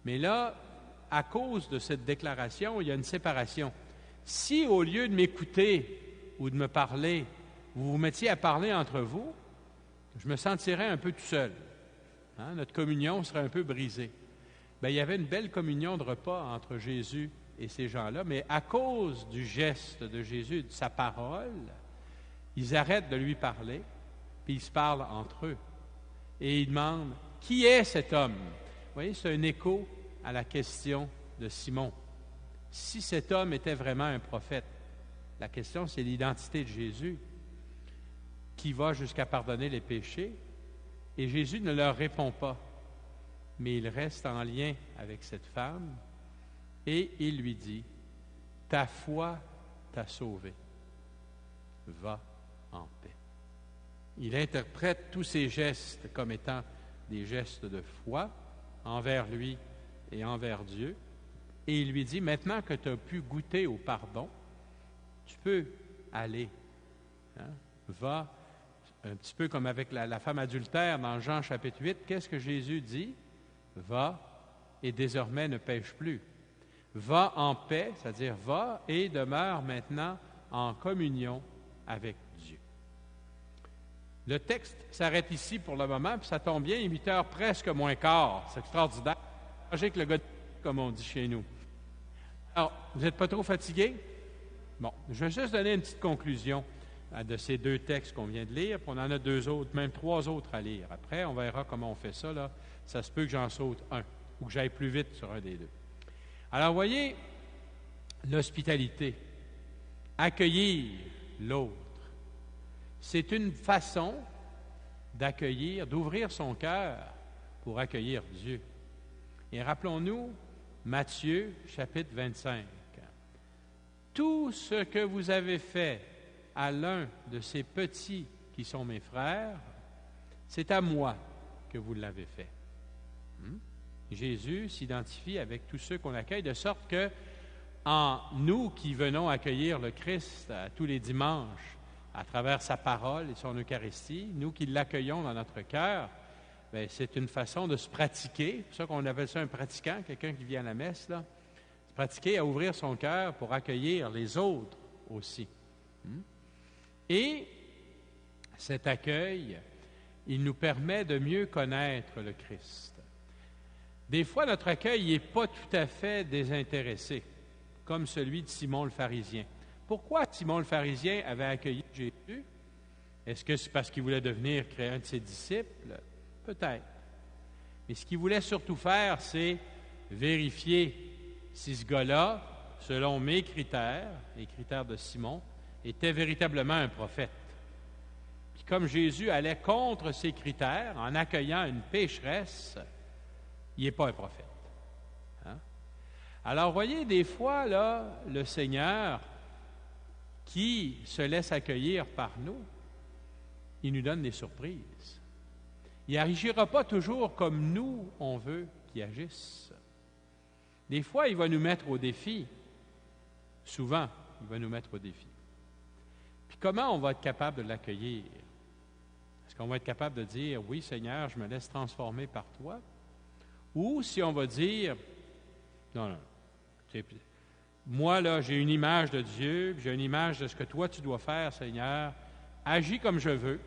Mais là, à cause de cette déclaration, il y a une séparation. Si, au lieu de m'écouter ou de me parler, vous vous mettiez à parler entre vous, je me sentirais un peu tout seul. Hein, notre communion serait un peu brisée. Bien, il y avait une belle communion de repas entre Jésus et ces gens-là, mais à cause du geste de Jésus, de sa parole, ils arrêtent de lui parler, puis ils se parlent entre eux. Et ils demandent, qui est cet homme? Vous voyez, c'est un écho à la question de Simon. Si cet homme était vraiment un prophète, la question, c'est l'identité de Jésus, qui va jusqu'à pardonner les péchés, et Jésus ne leur répond pas, mais il reste en lien avec cette femme, et il lui dit, « Ta foi t'a sauvé. Va en paix. » Il interprète tous ces gestes comme étant des gestes de foi envers lui et envers Dieu, et il lui dit, « Maintenant que tu as pu goûter au pardon, tu peux aller. Hein? Va. » Un petit peu comme avec la femme adultère dans Jean chapitre 8, qu'est-ce que Jésus dit? Va et désormais ne pêche plus. Va en paix, c'est-à-dire va et demeure maintenant en communion avec Dieu. Le texte s'arrête ici pour le moment, puis ça tombe bien, 8 heures presque moins quart. C'est extraordinaire. J'ai que le gars, comme on dit chez nous. Alors, vous n'êtes pas trop fatigué? Bon, je vais juste donner une petite conclusion de ces 2 textes qu'on vient de lire, puis on en a 2 autres, même 3 autres à lire. Après, on verra comment on fait ça, là. Ça se peut que j'en saute un, ou que j'aille plus vite sur un des 2. Alors, voyez, l'hospitalité, accueillir l'autre, c'est une façon d'accueillir, d'ouvrir son cœur pour accueillir Dieu. Et rappelons-nous, Matthieu, chapitre 25. Tout ce que vous avez fait à l'un de ces petits qui sont mes frères, c'est à moi que vous l'avez fait. Jésus s'identifie avec tous ceux qu'on accueille, de sorte que, en nous qui venons accueillir le Christ tous les dimanches, à travers sa parole et son Eucharistie, nous qui l'accueillons dans notre cœur, bien, c'est une façon de se pratiquer. C'est pour ça qu'on appelle ça un pratiquant, quelqu'un qui vient à la messe, là. Se pratiquer à ouvrir son cœur pour accueillir les autres aussi. Et cet accueil, il nous permet de mieux connaître le Christ. Des fois, notre accueil n'est pas tout à fait désintéressé, comme celui de Simon le pharisien. Pourquoi Simon le pharisien avait accueilli Jésus? Est-ce que c'est parce qu'il voulait devenir un de ses disciples? Peut-être. Mais ce qu'il voulait surtout faire, c'est vérifier si ce gars-là, selon mes critères, les critères de Simon, était véritablement un prophète. Puis comme Jésus allait contre ces critères, en accueillant une pécheresse, il n'est pas un prophète. Hein? Alors, voyez, des fois, là, le Seigneur, qui se laisse accueillir par nous, il nous donne des surprises. Il n'agira pas toujours comme nous, on veut qu'il agisse. Des fois, il va nous mettre au défi. Souvent, il va nous mettre au défi. Puis comment on va être capable de l'accueillir? Est-ce qu'on va être capable de dire, oui, Seigneur, je me laisse transformer par toi? Ou si on va dire, non, moi, là, j'ai une image de Dieu, j'ai une image de ce que toi, tu dois faire, Seigneur, agis comme je veux.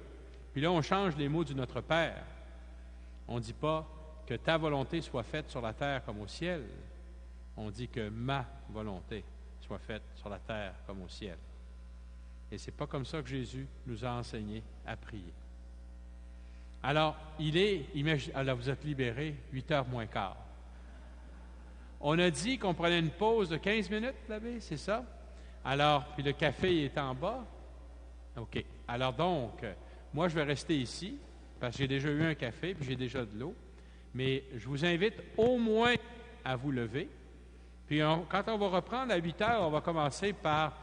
Puis là, on change les mots du Notre Père. On ne dit pas que ta volonté soit faite sur la terre comme au ciel. On dit que ma volonté soit faite sur la terre comme au ciel. Et ce n'est pas comme ça que Jésus nous a enseigné à prier. Alors, alors vous êtes libérés, 8 heures moins quart. On a dit qu'on prenait une pause de 15 minutes, l'abbé, c'est ça? Alors, puis le café est en bas. OK. Alors donc, moi, je vais rester ici, parce que j'ai déjà eu un café, puis j'ai déjà de l'eau. Mais je vous invite au moins à vous lever. Puis quand on va reprendre à 8 heures, on va commencer par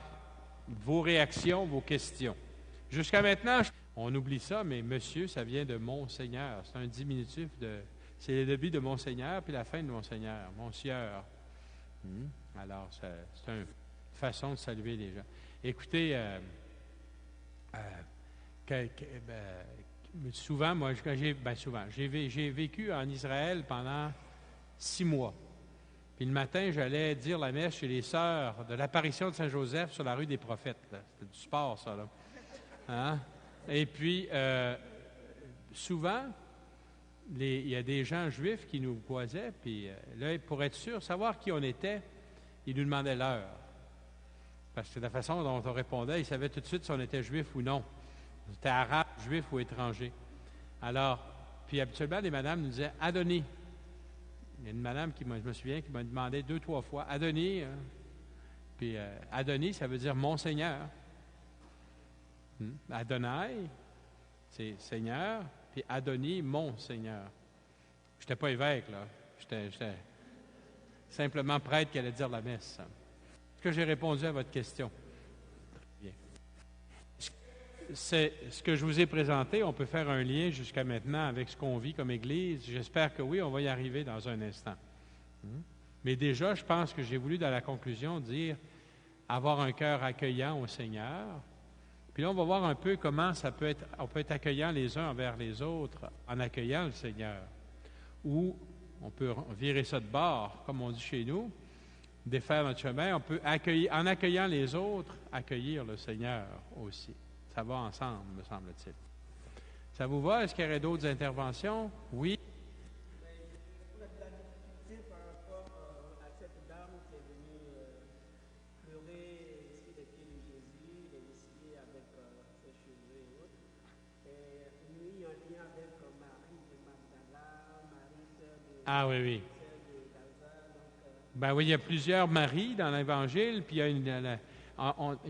vos réactions, vos questions. Jusqu'à maintenant, On oublie ça, mais monsieur, ça vient de Monseigneur. C'est un diminutif de... C'est le début de Monseigneur, puis la fin de Monseigneur, Monsieur. Alors, c'est une façon de saluer les gens. Écoutez, souvent, moi, j'ai vécu en Israël pendant 6 mois. Puis le matin, j'allais dire la messe chez les sœurs de l'apparition de Saint-Joseph sur la rue des Prophètes. Là. C'était du sport, ça, là. Hein? Et puis, souvent, il y a des gens juifs qui nous croisaient, puis là, pour être sûr, savoir qui on était, ils nous demandaient l'heure. Parce que de la façon dont on répondait, ils savaient tout de suite si on était juif ou non. C'était arabe, juif ou étranger. Alors, puis habituellement, les madames nous disaient « Adonis ». Il y a une madame, je me souviens, qui m'a demandé 2-3 fois « Adonis ». Puis Adonis, ça veut dire « Monseigneur ». Adonai, c'est Seigneur, puis Adonis, mon Seigneur. Je n'étais pas évêque, là. J'étais simplement prêtre qui allait dire la messe. Est-ce que j'ai répondu à votre question? Très bien. C'est ce que je vous ai présenté. On peut faire un lien jusqu'à maintenant avec ce qu'on vit comme Église. J'espère que oui, on va y arriver dans un instant. Mais déjà, je pense que j'ai voulu, dans la conclusion, dire avoir un cœur accueillant au Seigneur. Puis là, on va voir un peu comment on peut être accueillant les uns envers les autres en accueillant le Seigneur. Ou on peut virer ça de bord, comme on dit chez nous, défaire notre chemin. On peut en accueillant les autres, accueillir le Seigneur aussi. Ça va ensemble, me semble-t-il. Ça vous va? Est-ce qu'il y aurait d'autres interventions? Oui? Ah oui, oui. Ben oui, il y a plusieurs Maries dans l'Évangile, puis il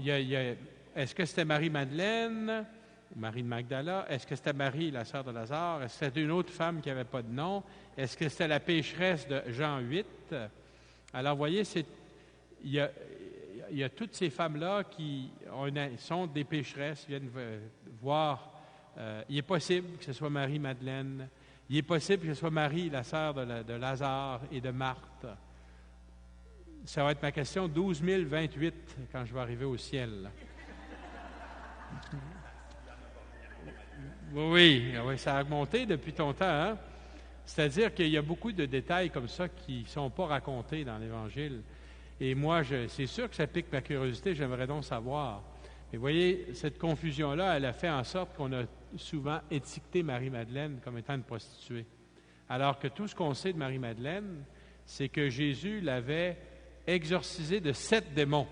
y a est-ce que c'était Marie-Madeleine, Marie de Magdala? Est-ce que c'était Marie, la sœur de Lazare? Est-ce que c'était une autre femme qui n'avait pas de nom? Est-ce que c'était la pécheresse de Jean 8? Alors, vous voyez, il y a toutes ces femmes-là qui sont des pécheresses, viennent voir. Il est possible que ce soit Marie-Madeleine. Il est possible que ce soit Marie, la sœur de Lazare et de Marthe. Ça va être ma question 12 028 quand je vais arriver au ciel. Oui, ça a augmenté depuis ton temps. Hein? C'est-à-dire qu'il y a beaucoup de détails comme ça qui ne sont pas racontés dans l'Évangile. Et moi, c'est sûr que ça pique ma curiosité, j'aimerais donc savoir. Mais vous voyez, cette confusion-là, elle a fait en sorte qu'on a souvent étiqueté Marie-Madeleine comme étant une prostituée. Alors que tout ce qu'on sait de Marie-Madeleine, c'est que Jésus l'avait exorcisée de 7 démons.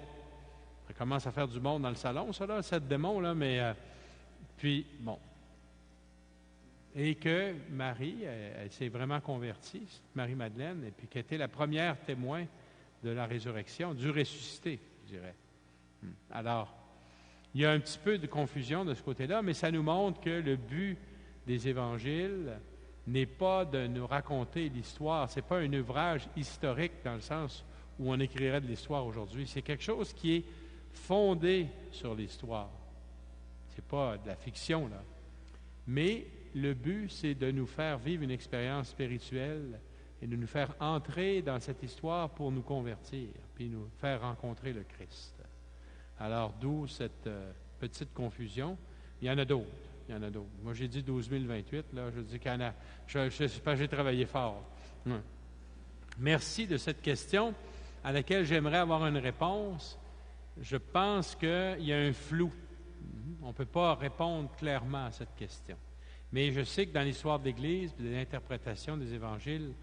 Ça commence à faire du monde dans le salon, ça, là, 7 démons, là, mais... puis, bon. Et que Marie, elle s'est vraiment convertie, Marie-Madeleine, et puis qu'elle était la première témoin de la résurrection, du ressuscité, je dirais. Alors... il y a un petit peu de confusion de ce côté-là, mais ça nous montre que le but des évangiles n'est pas de nous raconter l'histoire. Ce n'est pas un ouvrage historique dans le sens où on écrirait de l'histoire aujourd'hui. C'est quelque chose qui est fondé sur l'histoire. Ce n'est pas de la fiction, là. Mais le but, c'est de nous faire vivre une expérience spirituelle et de nous faire entrer dans cette histoire pour nous convertir, puis nous faire rencontrer le Christ. Alors, d'où cette petite confusion. Il y en a d'autres. Moi, j'ai dit 12 028. Là, je dis qu'il y en a. Je sais pas, j'ai travaillé fort. Merci de cette question à laquelle j'aimerais avoir une réponse. Je pense qu'il y a un flou. On ne peut pas répondre clairement à cette question. Mais je sais que dans l'histoire de l'Église et de l'interprétation des Évangiles,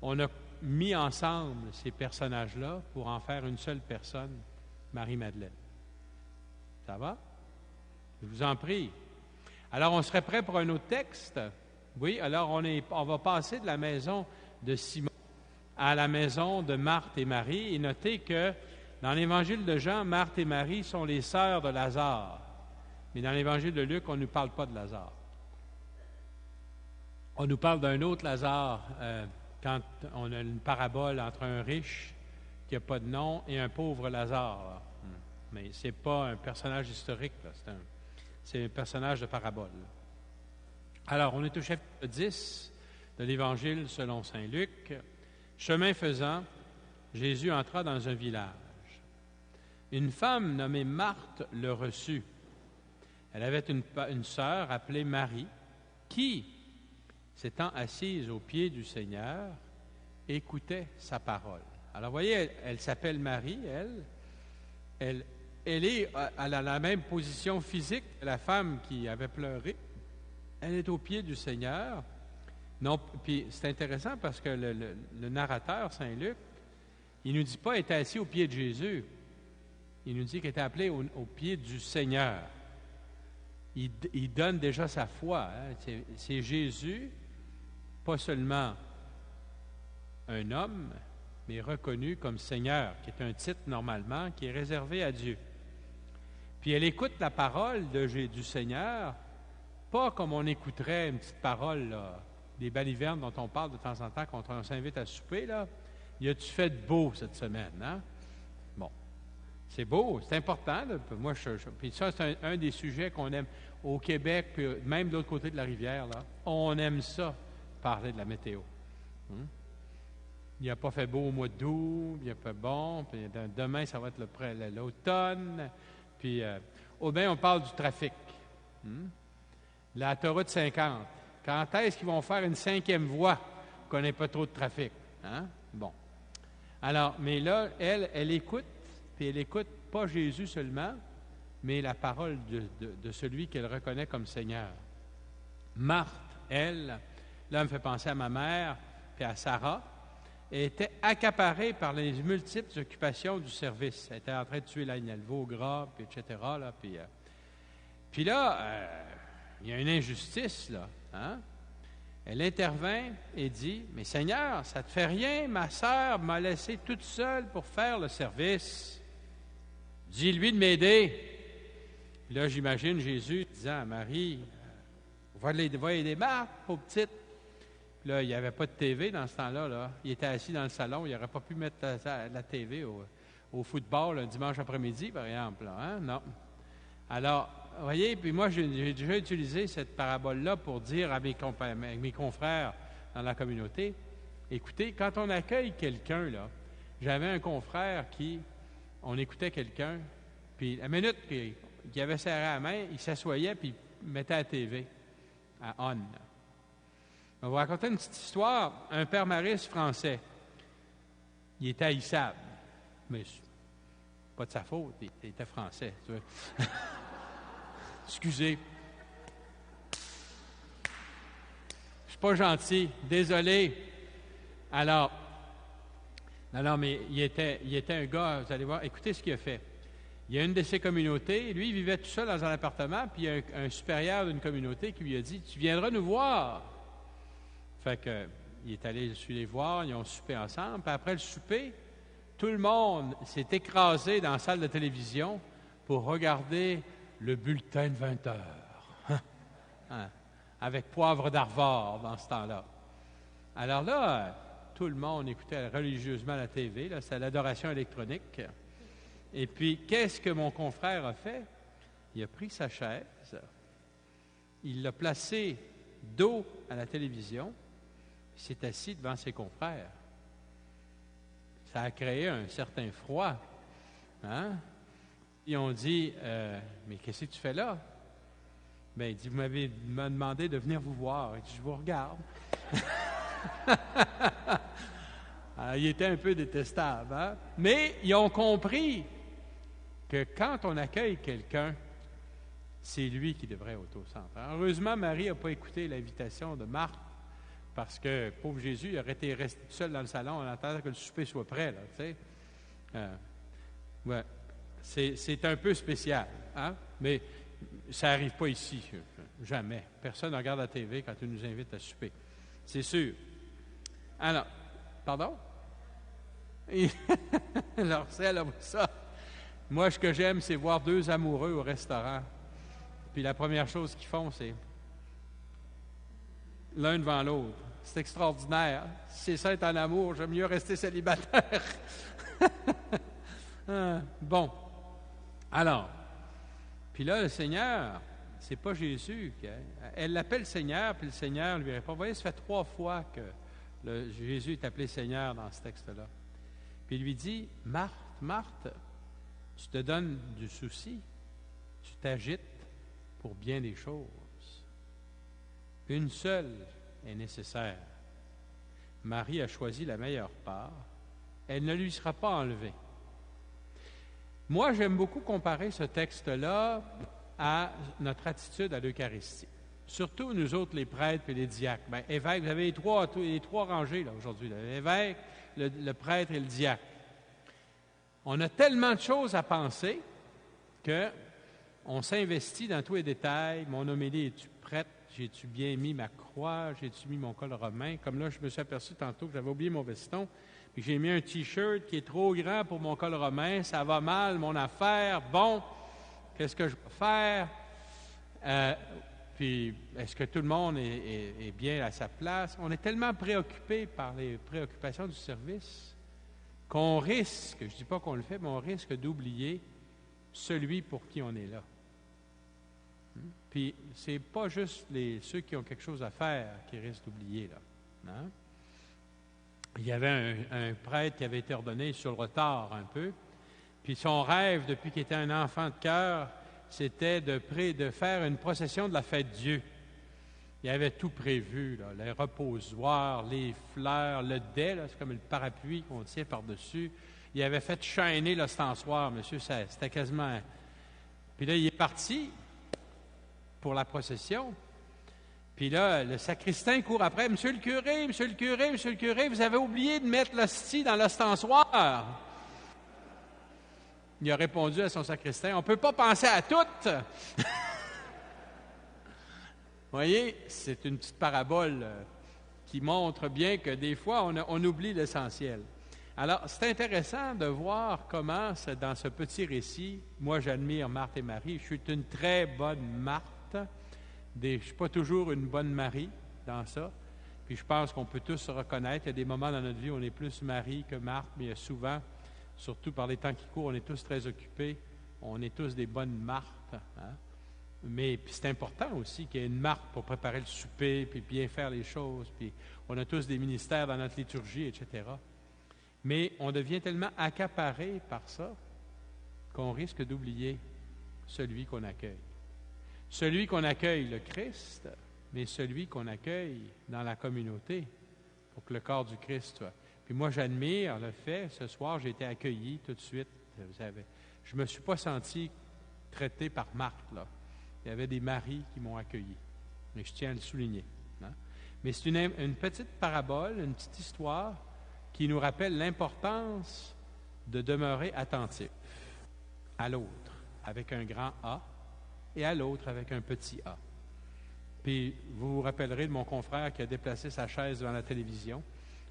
on a mis ensemble ces personnages-là pour en faire une seule personne, Marie-Madeleine. Ça va? Je vous en prie. Alors, on serait prêt pour un autre texte? Oui, alors on va passer de la maison de Simon à la maison de Marthe et Marie. Et notez que dans l'Évangile de Jean, Marthe et Marie sont les sœurs de Lazare. Mais dans l'Évangile de Luc, on ne nous parle pas de Lazare. On nous parle d'un autre Lazare quand on a une parabole entre un riche qui n'a pas de nom et un pauvre Lazare. Mais ce n'est pas un personnage historique, là. C'est un personnage de parabole. Alors, on est au chapitre 10 de l'Évangile selon saint Luc. Chemin faisant, Jésus entra dans un village. Une femme nommée Marthe le reçut. Elle avait une sœur appelée Marie qui, s'étant assise aux pieds du Seigneur, écoutait sa parole. Alors, vous voyez, elle s'appelle Marie, elle a la même position physique que la femme qui avait pleuré. Elle est aux pieds du Seigneur. Non, puis c'est intéressant parce que le narrateur, saint Luc, il ne nous dit pas qu'elle était assise aux pieds de Jésus. Il nous dit qu'elle était appelée aux pieds du Seigneur. Il donne déjà sa foi. Hein. C'est Jésus, pas seulement un homme, mais reconnu comme Seigneur, qui est un titre normalement qui est réservé à Dieu. Puis elle écoute la parole du Seigneur, pas comme on écouterait une petite parole, là, des balivernes dont on parle de temps en temps quand on s'invite à souper, là. Y a-tu fait de beau cette semaine, hein? Bon, c'est beau, c'est important. Là. Moi, puis ça, c'est un des sujets qu'on aime au Québec, puis même de l'autre côté de la rivière, là. On aime ça, parler de la météo. Il n'a pas fait beau au mois d'août, il a fait bon, puis demain, ça va être l'automne. Puis, on parle du trafic. L'autoroute 50. Quand est-ce qu'ils vont faire une 5e voie qu'on n'ait pas trop de trafic? Hein? Bon. Alors, mais là, elle écoute, puis elle écoute pas Jésus seulement, mais la parole de celui qu'elle reconnaît comme Seigneur. Marthe, elle, là, me fait penser à ma mère, puis à Sarah, elle était accaparée par les multiples occupations du service. Elle était en train de tuer le veau gras, puis etc. Là, puis là, il y a une injustice, là. Hein? Elle intervint et dit, « Mais Seigneur, ça ne te fait rien, ma sœur m'a laissée toute seule pour faire le service. Dis-lui de m'aider. » Puis là, j'imagine Jésus disant à Marie, « Va aider Marthe, pauvre petite. » Puis là, il n'y avait pas de TV dans ce temps-là. Là. Il était assis dans le salon, il n'aurait pas pu mettre la TV au football un dimanche après-midi, par exemple. Là, hein? Non. Alors, vous voyez, puis moi, j'ai déjà utilisé cette parabole-là pour dire à mes confrères dans la communauté, écoutez, quand on accueille quelqu'un, là, j'avais un confrère on écoutait quelqu'un, puis la minute qu'il avait serré la main, il s'assoyait, puis il mettait la TV à on. On va vous raconter une petite histoire. Un père mariste français, il était haïssable, mais pas de sa faute, il était français, tu vois. Excusez. Je suis pas gentil. Désolé. Alors, non, mais il était un gars, vous allez voir, écoutez ce qu'il a fait. Il y a une de ses communautés, lui, il vivait tout seul dans un appartement, puis il y a un supérieur d'une communauté qui lui a dit, « Tu viendras nous voir. » Fait que, il est allé les voir, ils ont soupé ensemble, puis après le souper, tout le monde s'est écrasé dans la salle de télévision pour regarder le bulletin de 20 heures, avec Poivre d'Arvor dans ce temps-là. Alors là, tout le monde écoutait religieusement la TV, là, c'est l'adoration électronique. Et puis, qu'est-ce que mon confrère a fait? Il a pris sa chaise, il l'a placée dos à la télévision, il s'est assis devant ses confrères. Ça a créé un certain froid, hein? Ils ont dit, mais qu'est-ce que tu fais là? Bien, il dit, vous m'avez demandé de venir vous voir. Il dit, je vous regarde. Alors, il était un peu détestable, hein? Mais ils ont compris que quand on accueille quelqu'un, c'est lui qui devrait être au centre. Alors, heureusement, Marie n'a pas écouté l'invitation de Marthe, parce que, pauvre Jésus, il aurait été resté tout seul dans le salon en attendant que le souper soit prêt, là, tu sais. Ouais. C'est un peu spécial, hein? Mais ça n'arrive pas ici, jamais. Personne ne regarde la TV quand il nous invite à souper. C'est sûr. Alors, pardon? Alors, c'est ça. Moi, ce que j'aime, c'est voir deux amoureux au restaurant. Puis la première chose qu'ils font, c'est l'un devant l'autre. C'est extraordinaire. Si c'est ça être en amour, j'aime mieux rester célibataire. Bon. Alors, puis là, le Seigneur, c'est pas Jésus. Elle l'appelle Seigneur, puis le Seigneur lui répond. Vous voyez, ça fait 3 fois que Jésus est appelé Seigneur dans ce texte-là. Puis il lui dit, Marthe, Marthe, tu te donnes du souci, tu t'agites pour bien des choses. Une seule est nécessaire. Marie a choisi la meilleure part. Elle ne lui sera pas enlevée. Moi, j'aime beaucoup comparer ce texte-là à notre attitude à l'Eucharistie. Surtout nous autres, les prêtres et les diacres. Bien, évêque, vous avez les trois rangées là, aujourd'hui. L'évêque, le prêtre et le diacre. On a tellement de choses à penser qu'on s'investit dans tous les détails. Mon homélie, es-tu prête? J'ai-tu bien mis ma croix? J'ai-tu mis mon col romain? Comme là, je me suis aperçu tantôt que j'avais oublié mon veston. Puis j'ai mis un T-shirt qui est trop grand pour mon col romain. Ça va mal, mon affaire. Bon, qu'est-ce que je vais faire? Puis, est-ce que tout le monde est bien à sa place? On est tellement préoccupé par les préoccupations du service qu'on risque, je ne dis pas qu'on le fait, mais on risque d'oublier celui pour qui on est là. Puis, c'est pas juste ceux qui ont quelque chose à faire qui risquent d'oublier, là. Hein? Il y avait un prêtre qui avait été ordonné sur le retard un peu, puis son rêve, depuis qu'il était un enfant de cœur, c'était de faire une procession de la fête Dieu. Il avait tout prévu, là, les reposoirs, les fleurs, le dais, là, c'est comme le parapluie qu'on tient par-dessus. Il avait fait chaîner l'ostensoir, monsieur, c'était quasiment... Puis là, il est parti pour la procession. Puis là, le sacristain court après. « Monsieur le curé, monsieur le curé, monsieur le curé, vous avez oublié de mettre l'hostie dans l'ostensoir. » Il a répondu à son sacristain, « On ne peut pas penser à tout. » Vous voyez, c'est une petite parabole qui montre bien que des fois, on oublie l'essentiel. Alors, c'est intéressant de voir comment, dans ce petit récit, moi j'admire Marthe et Marie. Je suis une très bonne Marthe. Je ne suis pas toujours une bonne Marie dans ça. Puis je pense qu'on peut tous se reconnaître. Il y a des moments dans notre vie où on est plus Marie que Marthe, mais il y a souvent, surtout par les temps qui courent, on est tous très occupés. On est tous des bonnes Marthes. Hein? Mais puis c'est important aussi qu'il y ait une Marthe pour préparer le souper, puis bien faire les choses. Puis on a tous des ministères dans notre liturgie, etc. Mais on devient tellement accaparé par ça qu'on risque d'oublier celui qu'on accueille. Celui qu'on accueille, le Christ, mais celui qu'on accueille dans la communauté pour que le corps du Christ soit. Puis moi, j'admire le fait, ce soir, j'ai été accueilli tout de suite. Vous savez, je ne me suis pas senti traité par Marthe, là. Il y avait des maris qui m'ont accueilli. Mais je tiens à le souligner. Hein? Mais c'est une petite parabole, une petite histoire qui nous rappelle l'importance de demeurer attentif à l'autre avec un grand A et à l'autre avec un petit a. Puis vous vous rappellerez de mon confrère qui a déplacé sa chaise devant la télévision.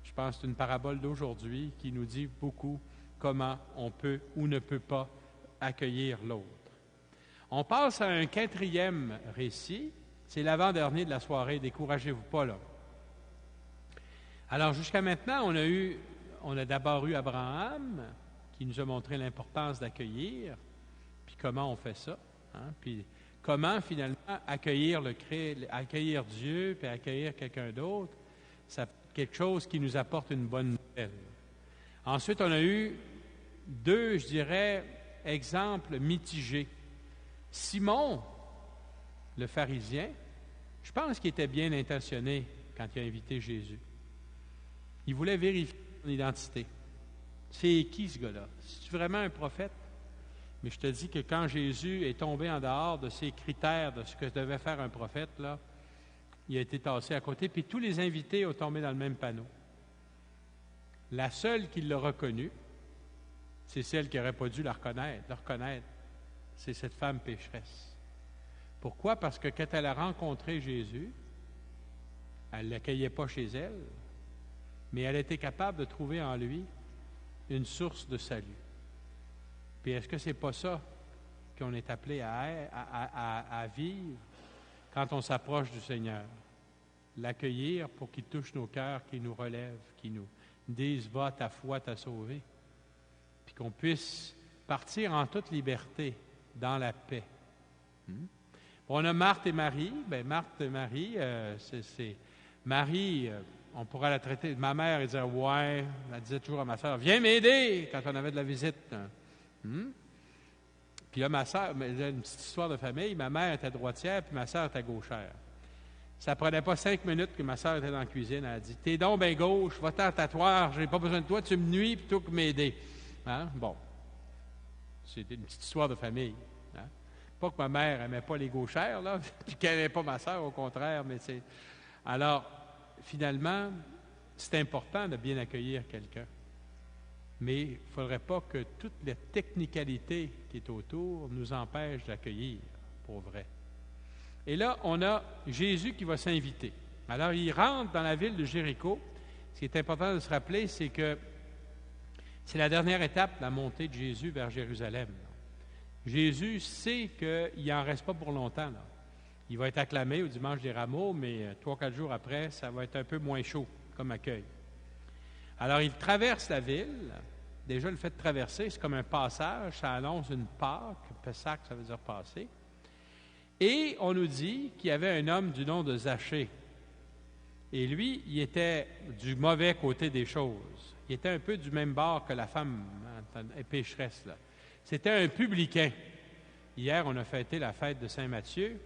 Je pense que c'est une parabole d'aujourd'hui qui nous dit beaucoup comment on peut ou ne peut pas accueillir l'autre. On passe à un 4e récit. C'est l'avant-dernier de la soirée. Découragez-vous pas, là. Alors, jusqu'à maintenant, on a d'abord eu Abraham, qui nous a montré l'importance d'accueillir, puis comment on fait ça, hein? Puis comment, finalement, accueillir Dieu, puis accueillir quelqu'un d'autre, c'est quelque chose qui nous apporte une bonne nouvelle. Ensuite, on a eu 2, je dirais, exemples mitigés. Simon, le pharisien, je pense qu'il était bien intentionné quand il a invité Jésus. Il voulait vérifier son identité. C'est qui ce gars-là? C'est vraiment un prophète? Mais je te dis que quand Jésus est tombé en dehors de ces critères de ce que devait faire un prophète, là, il a été tassé à côté, puis tous les invités ont tombé dans le même panneau. La seule qui l'a reconnue, c'est celle qui n'aurait pas dû le reconnaître. C'est cette femme pécheresse. Pourquoi? Parce que quand elle a rencontré Jésus, elle ne l'accueillait pas chez elle, mais elle était capable de trouver en lui une source de salut. Puis est-ce que c'est pas ça qu'on est appelé à vivre quand on s'approche du Seigneur? L'accueillir pour qu'il touche nos cœurs, qu'il nous relève, qu'il nous dise « Va, ta foi t'a sauvé », puis qu'on puisse partir en toute liberté dans la paix. On a Marthe et Marie. Bien, Marthe et Marie, c'est Marie, on pourrait la traiter. Ma mère, elle disait, ouais, elle disait toujours à ma soeur, viens m'aider quand on avait de la visite. Puis là, ma soeur, une petite histoire de famille, ma mère était droitière, puis ma soeur était gauchère. Ça prenait pas 5 minutes que ma soeur était dans la cuisine. Elle a dit, t'es donc bien gauche, va-t'en à t'asseoir, j'ai pas besoin de toi, tu me nuis plutôt que m'aider. Hein? Bon. C'était une petite histoire de famille. Hein? Pas que ma mère n'aimait pas les gauchères, là, puis qu'elle n'aimait pas ma soeur, au contraire, mais c'est... Alors, finalement, c'est important de bien accueillir quelqu'un. Mais il ne faudrait pas que toutes les technicalités qui est autour nous empêchent d'accueillir, pour vrai. Et là, on a Jésus qui va s'inviter. Alors, il rentre dans la ville de Jéricho. Ce qui est important de se rappeler, c'est que c'est la dernière étape de la montée de Jésus vers Jérusalem. Jésus sait qu'il n'en reste pas pour longtemps. Là. Il va être acclamé au dimanche des Rameaux, mais 3-4 jours après, ça va être un peu moins chaud comme accueil. Alors, il traverse la ville. Déjà, le fait de traverser, c'est comme un passage. Ça annonce une Pâque. Pessac, ça veut dire passer. Et on nous dit qu'il y avait un homme du nom de Zachée. Et lui, il était du mauvais côté des choses. Il était un peu du même bord que la femme pécheresse, là. C'était un publicain. Hier, on a fêté la fête de Saint-Matthieu,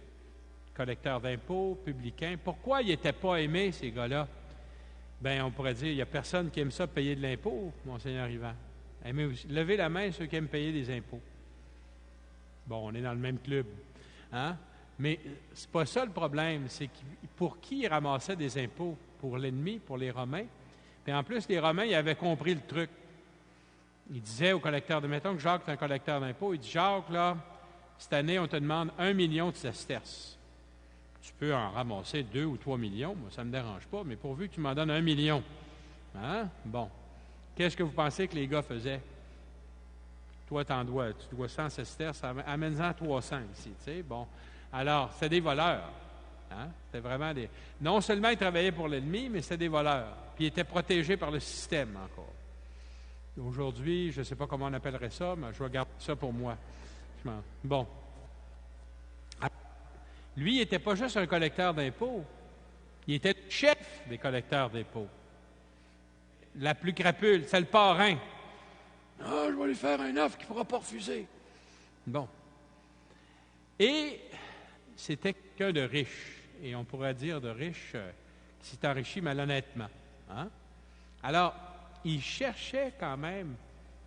collecteur d'impôts, publicain. Pourquoi ils n'étaient pas aimés, ces gars-là? Bien, on pourrait dire, il n'y a personne qui aime ça payer de l'impôt, Monseigneur Yvan. Levez la main ceux qui aiment payer des impôts. Bon, on est dans le même club. Hein? Mais c'est pas ça le problème. C'est pour qui ils ramassaient des impôts? Pour l'ennemi, pour les Romains. Puis en plus, les Romains, ils avaient compris le truc. Ils disaient au collecteur de... Mettons que Jacques est un collecteur d'impôts. Il dit, Jacques, là, cette année, on te demande 1 million de sesterces. Tu peux en ramasser 2 ou 3 millions. Moi, ça ne me dérange pas, mais pourvu que tu m'en donnes 1 million. Hein? Bon. Qu'est-ce que vous pensez que les gars faisaient? Toi, tu dois 100 sesterces, amène-en 300 ici, tu sais, bon. Alors, c'était des voleurs, hein? C'était vraiment des... Non seulement ils travaillaient pour l'ennemi, mais c'était des voleurs. Puis ils étaient protégés par le système encore. Aujourd'hui, je ne sais pas comment on appellerait ça, mais je vais garder ça pour moi. Bon. Lui, il n'était pas juste un collecteur d'impôts. Il était le chef des collecteurs d'impôts. La plus crapule, c'est le parrain. Ah, je vais lui faire un offre qu'il ne pourra pas refuser. Bon. Et c'était quelqu'un de riche. Et on pourrait dire de riche qui s'est enrichi malhonnêtement. Hein? Alors, il cherchait quand même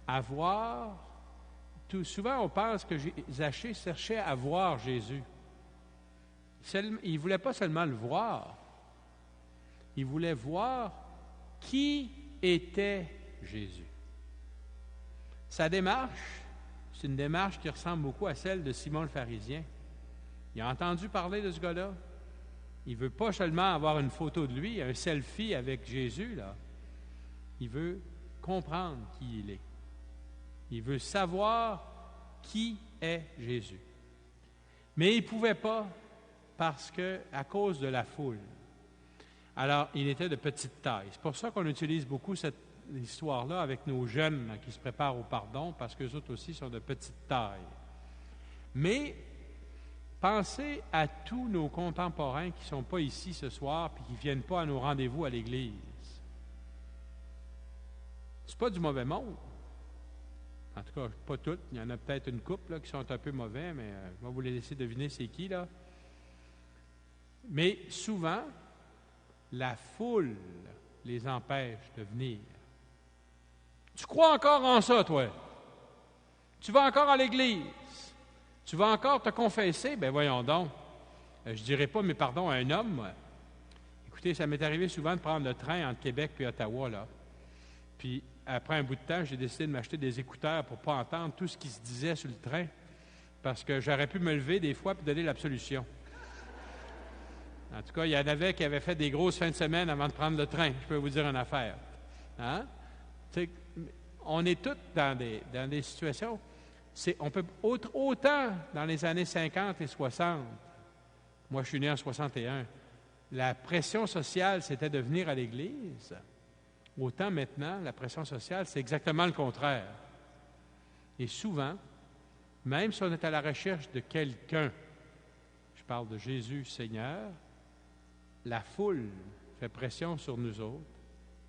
à voir. Souvent, on pense que Zachée cherchait à voir Jésus. Il ne voulait pas seulement le voir. Il voulait voir qui était Jésus. Sa démarche, c'est une démarche qui ressemble beaucoup à celle de Simon le pharisien. Il a entendu parler de ce gars-là. Il ne veut pas seulement avoir une photo de lui, un selfie avec Jésus, là. Il veut comprendre qui il est. Il veut savoir qui est Jésus. Mais il ne pouvait pas à cause de la foule. Alors, il était de petite taille. C'est pour ça qu'on utilise beaucoup cette histoire-là avec nos jeunes là, qui se préparent au pardon, parce qu'eux autres aussi sont de petite taille. Mais pensez à tous nos contemporains qui ne sont pas ici ce soir et qui ne viennent pas à nos rendez-vous à l'Église. C'est pas du mauvais monde. En tout cas, pas toutes. Il y en a peut-être une couple là, qui sont un peu mauvais, mais je vais vous les laisser deviner c'est qui, là. Mais souvent, la foule les empêche de venir. Tu crois encore en ça, toi? Tu vas encore à l'Église? Tu vas encore te confesser? Ben voyons donc. Je ne dirais pas mes pardons à un homme, moi. Écoutez, ça m'est arrivé souvent de prendre le train entre Québec et Ottawa, là. Puis, après un bout de temps, j'ai décidé de m'acheter des écouteurs pour ne pas entendre tout ce qui se disait sur le train, parce que j'aurais pu me lever des fois et donner l'absolution. En tout cas, il y en avait qui avaient fait des grosses fins de semaine avant de prendre le train. Je peux vous dire une affaire. Hein? On est tous dans des situations. On peut autant dans les années 50 et 60. Moi, je suis né en 61. La pression sociale, c'était de venir à l'Église. Autant maintenant, la pression sociale, c'est exactement le contraire. Et souvent, même si on est à la recherche de quelqu'un, je parle de Jésus Seigneur, la foule fait pression sur nous autres,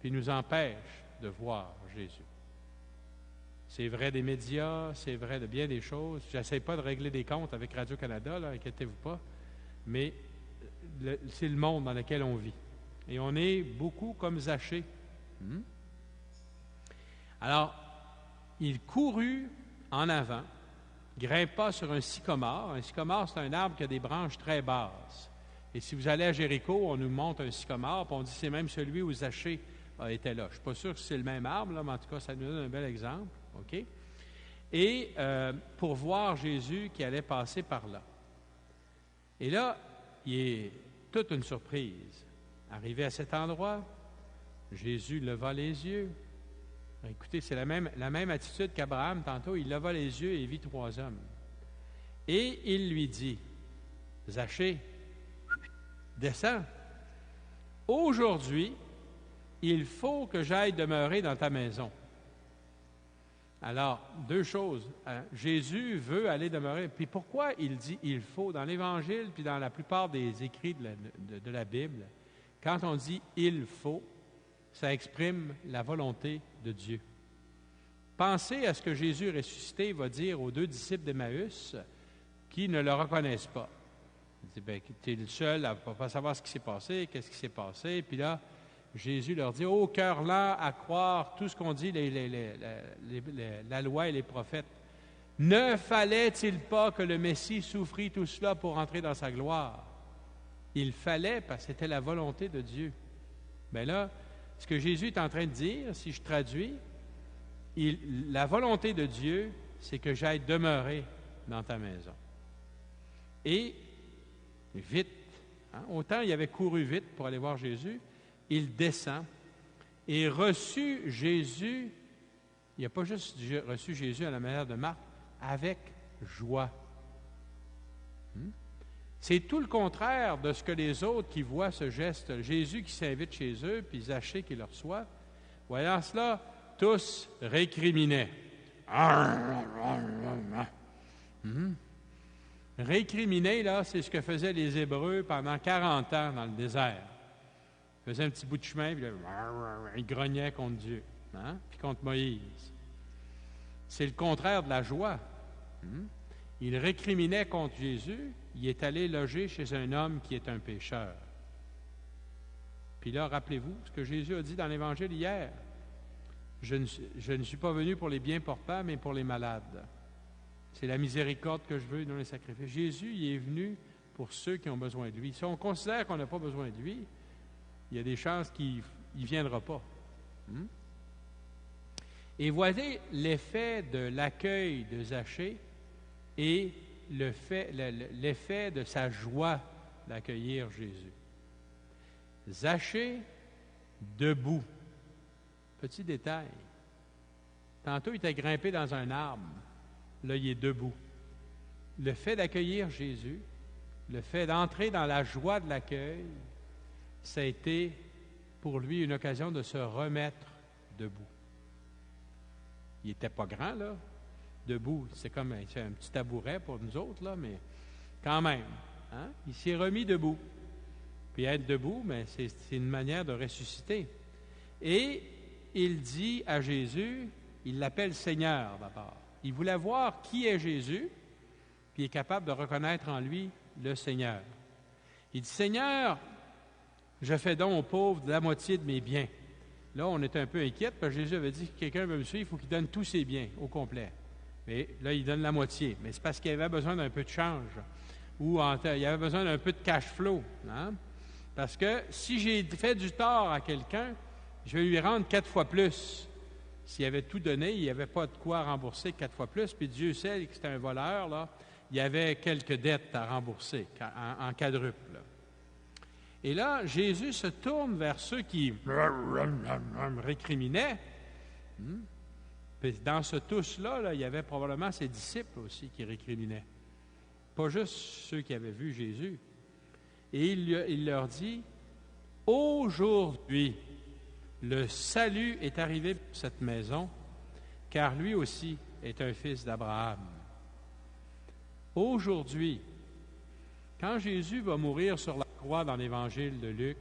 puis nous empêche de voir Jésus. C'est vrai des médias, c'est vrai de bien des choses. Je n'essaie pas de régler des comptes avec Radio-Canada, là, inquiétez-vous pas, mais c'est le monde dans lequel on vit. Et on est beaucoup comme Zachée. Alors, il courut en avant, grimpa sur un sycomore. Un sycomore, c'est un arbre qui a des branches très basses. Et si vous allez à Jéricho, on nous montre un sycomore, puis on dit que c'est même celui où Zachée était là. Je ne suis pas sûr que c'est le même arbre, là, mais en tout cas, ça nous donne un bel exemple. OK? Et pour voir Jésus qui allait passer par là. Et là, il est toute une surprise. Arrivé à cet endroit, Jésus leva les yeux. Écoutez, c'est la même attitude qu'Abraham tantôt. Il leva les yeux et vit 3 hommes. Et il lui dit, Zachée, descends. Aujourd'hui, il faut que j'aille demeurer dans ta maison. Alors, 2 choses. Jésus veut aller demeurer. Puis pourquoi il dit « il faut » dans l'Évangile, puis dans la plupart des écrits de la Bible, quand on dit « il faut », ça exprime la volonté de Dieu. Pensez à ce que Jésus ressuscité va dire aux 2 disciples d'Emmaüs qui ne le reconnaissent pas. Il dit « tu es le seul à ne pas savoir ce qui s'est passé, qu'est-ce qui s'est passé? » Puis là, Jésus leur dit, « Ô cœur lent à croire tout ce qu'on dit, la loi et les prophètes. Ne fallait-il pas que le Messie souffrit tout cela pour entrer dans sa gloire? » Il fallait, parce que c'était la volonté de Dieu. Bien là, ce que Jésus est en train de dire, si je traduis, la volonté de Dieu, c'est que j'aille demeurer dans ta maison. Et vite, autant il avait couru vite pour aller voir Jésus, il descend et reçut Jésus, il n'a pas juste reçu Jésus à la manière de Marc, avec joie. C'est tout le contraire de ce que les autres qui voient ce geste, Jésus qui s'invite chez eux, puis Zachée qui le reçoit. Voyant cela, tous récriminaient. Récriminer, là, c'est ce que faisaient les Hébreux pendant 40 ans dans le désert. Ils faisaient un petit bout de chemin, puis là, ils grognaient contre Dieu, puis contre Moïse. C'est le contraire de la joie. Il récriminait contre Jésus, il est allé loger chez un homme qui est un pécheur. Puis là, rappelez-vous ce que Jésus a dit dans l'Évangile hier. Je ne suis pas venu pour les bien portants, mais pour les malades. C'est la miséricorde que je veux, non les sacrifices. Jésus, il est venu pour ceux qui ont besoin de lui. Si on considère qu'on n'a pas besoin de lui, il y a des chances qu'il ne viendra pas. Et voyez l'effet de l'accueil de Zachée et l'effet de sa joie d'accueillir Jésus. Zachée, debout. Petit détail. Tantôt, il était grimpé dans un arbre. Là, il est debout. Le fait d'accueillir Jésus, le fait d'entrer dans la joie de l'accueil, ça a été pour lui une occasion de se remettre debout. Il n'était pas grand, là. Debout, c'est comme un petit tabouret pour nous autres, là, mais quand même. Il s'est remis debout. Puis être debout, mais c'est une manière de ressusciter. Et il dit à Jésus, il l'appelle Seigneur d'abord. Il voulait voir qui est Jésus, puis il est capable de reconnaître en lui le Seigneur. Il dit, Seigneur, je fais don aux pauvres de la moitié de mes biens. Là, on est un peu inquiète, parce que Jésus avait dit que quelqu'un veut me suivre, il faut qu'il donne tous ses biens au complet. Mais là, il donne la moitié. Mais c'est parce qu'il avait besoin d'un peu de change, ou il avait besoin d'un peu de cash flow. Parce que si j'ai fait du tort à quelqu'un, je vais lui rendre 4 fois plus. S'il avait tout donné, il n'y avait pas de quoi rembourser 4 fois plus. Puis Dieu sait que c'était un voleur, là. Il y avait quelques dettes à rembourser en quadruple. Et là, Jésus se tourne vers ceux qui récriminaient. Puis dans ce tous-là, il y avait probablement ses disciples aussi qui récriminaient. Pas juste ceux qui avaient vu Jésus. Et il leur dit, « Aujourd'hui, le salut est arrivé pour cette maison, car lui aussi est un fils d'Abraham. » Aujourd'hui, Quand Jésus va mourir sur la croix dans l'Évangile de Luc,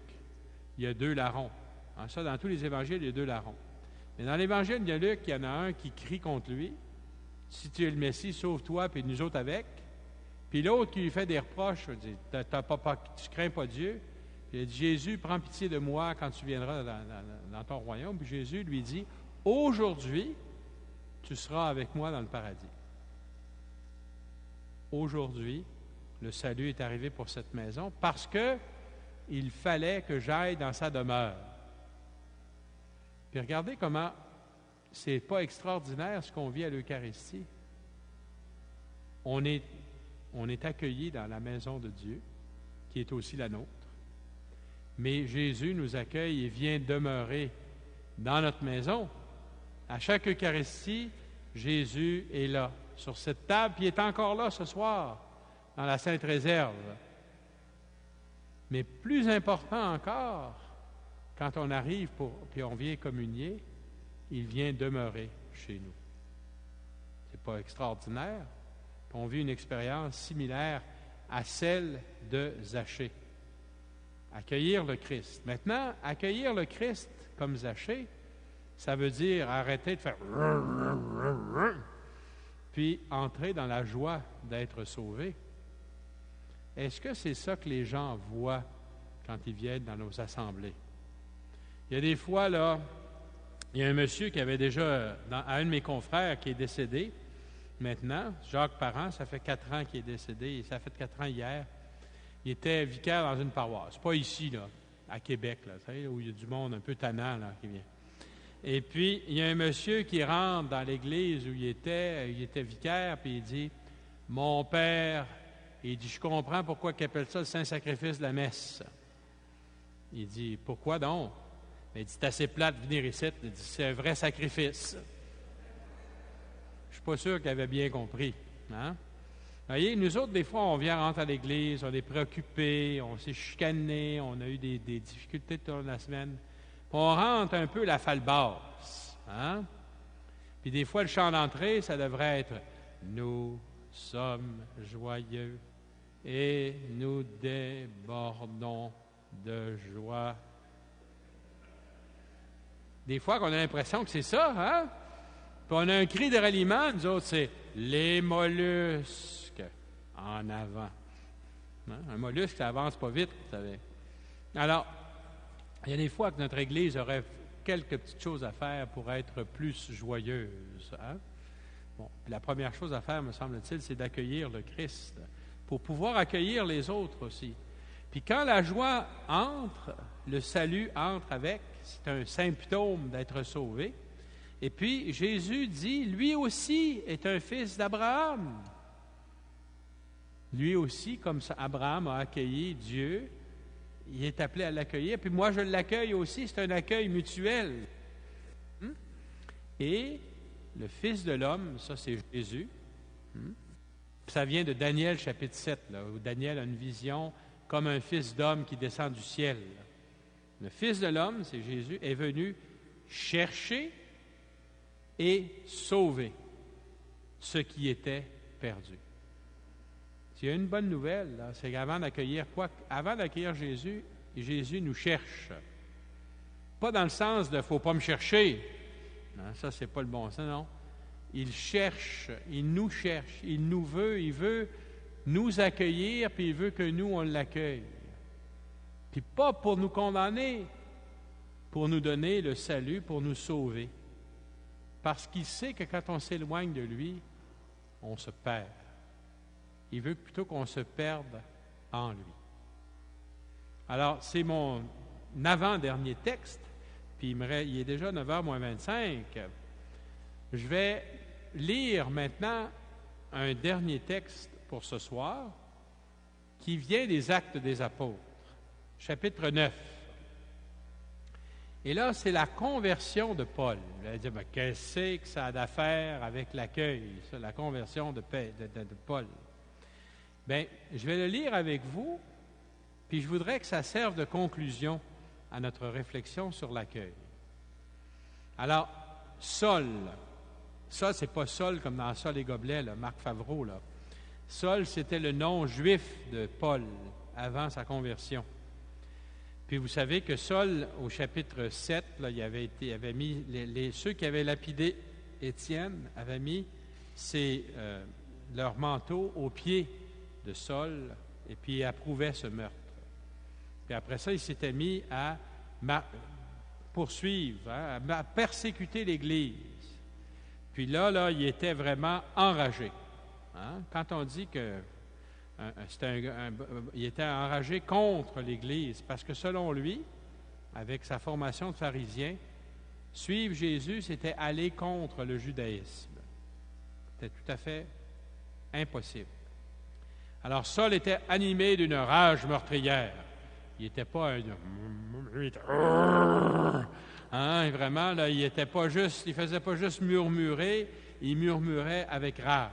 il y a 2 larrons. Ça, dans tous les évangiles, il y a 2 larrons. Mais dans l'Évangile de Luc, il y en a un qui crie contre lui. « Si tu es le Messie, sauve-toi, puis nous autres avec. » Puis l'autre qui lui fait des reproches, il dit « Tu ne crains pas Dieu. » Puis il dit « Jésus, prends pitié de moi quand tu viendras dans ton royaume. » Puis Jésus lui dit « Aujourd'hui, tu seras avec moi dans le paradis. » Aujourd'hui, le salut est arrivé pour cette maison parce que il fallait que j'aille dans sa demeure. Puis regardez comment c'est pas extraordinaire ce qu'on vit à l'Eucharistie. On est accueillis dans la maison de Dieu, qui est aussi la nôtre. Mais Jésus nous accueille et vient demeurer dans notre maison. À chaque Eucharistie, Jésus est là, sur cette table, puis il est encore là ce soir, dans la Sainte Réserve. Mais plus important encore, quand on arrive puis on vient communier, il vient demeurer chez nous. C'est pas extraordinaire? On vit une expérience similaire à celle de Zachée. Accueillir le Christ. Maintenant, accueillir le Christ comme Zachée, ça veut dire arrêter de faire puis entrer dans la joie d'être sauvé. Est-ce que c'est ça que les gens voient quand ils viennent dans nos assemblées? Il y a des fois, là, il y a un monsieur qui avait déjà, à un de mes confrères qui est décédé maintenant, Jacques Parent, ça fait 4 ans qu'il est décédé, et ça fait 4 ans hier. Il était vicaire dans une paroisse, pas ici, là, à Québec, là, vous savez, où il y a du monde un peu tannant là, qui vient. Et puis, il y a un monsieur qui rentre dans l'église où il était vicaire, puis il dit « Mon père, il dit, je comprends pourquoi il appelle ça le Saint-Sacrifice de la messe. » Il dit « Pourquoi donc? » Il dit « C'est assez plate de venir ici. » Il dit « C'est un vrai sacrifice. » Je ne suis pas sûr qu'il avait bien compris. Hein? Vous voyez, nous autres, des fois, on vient rentrer à l'église, on est préoccupés, on s'est chicanés, on a eu des difficultés toute la semaine. On rentre un peu la falle basse. Hein? Puis des fois, le chant d'entrée, ça devrait être « Nous sommes joyeux et nous débordons de joie. » Des fois, qu'on a l'impression que c'est ça, hein? Puis on a un cri de ralliement, nous autres, c'est « Les mollusques en avant. » Hein? Un mollusque, ça avance pas vite, vous savez. Alors, il y a des fois que notre Église aurait quelques petites choses à faire pour être plus joyeuse. Hein? Bon, puis la première chose à faire, me semble-t-il, c'est d'accueillir le Christ, pour pouvoir accueillir les autres aussi. Puis quand la joie entre, le salut entre avec, c'est un symptôme d'être sauvé. Et puis Jésus dit, lui aussi est un fils d'Abraham. Lui aussi, comme ça, Abraham a accueilli Dieu, il est appelé à l'accueillir, puis moi je l'accueille aussi, c'est un accueil mutuel. Et le Fils de l'homme, ça c'est Jésus. Ça vient de Daniel chapitre 7, là, où Daniel a une vision comme un fils d'homme qui descend du ciel. Le Fils de l'homme, c'est Jésus, est venu chercher et sauver ce qui était perdu. Il y a une bonne nouvelle, là, c'est qu'avant d'accueillir Jésus, Jésus nous cherche. Pas dans le sens de « il ne faut pas me chercher ». Ça, c'est pas le bon sens, non. Il cherche, il nous cherche, il nous veut, il veut nous accueillir, puis il veut que nous, on l'accueille. Puis pas pour nous condamner, pour nous donner le salut, pour nous sauver. Parce qu'il sait que quand on s'éloigne de lui, on se perd. Il veut plutôt qu'on se perde en lui. Alors, c'est mon avant-dernier texte, puis il est déjà 9h moins 25. Je vais lire maintenant un dernier texte pour ce soir, qui vient des Actes des Apôtres, chapitre 9. Et là, c'est la conversion de Paul. Vous allez dire, mais qu'est-ce que ça a d'affaire avec l'accueil, ça, la conversion de Paul? Bien, je vais le lire avec vous, puis je voudrais que ça serve de conclusion à notre réflexion sur l'accueil. Alors, Saul, ça, c'est pas Saul comme dans Saul et Gobelet, là, Marc Favreau, là. Saul, c'était le nom juif de Paul avant sa conversion. Puis vous savez que Saul, au chapitre 7, là, il avait mis ceux qui avaient lapidé Étienne avaient mis leur manteau aux pieds de Saul, et puis il approuvait ce meurtre. Puis après ça, il s'était mis à poursuivre, à persécuter l'Église. Puis là, il était vraiment enragé. Hein? Quand on dit que il était enragé contre l'Église, parce que selon lui, avec sa formation de pharisien, suivre Jésus, c'était aller contre le judaïsme. C'était tout à fait impossible. Alors Saul était animé d'une rage meurtrière. Il n'était pas vraiment, là, il faisait pas juste murmurer, il murmurait avec rage.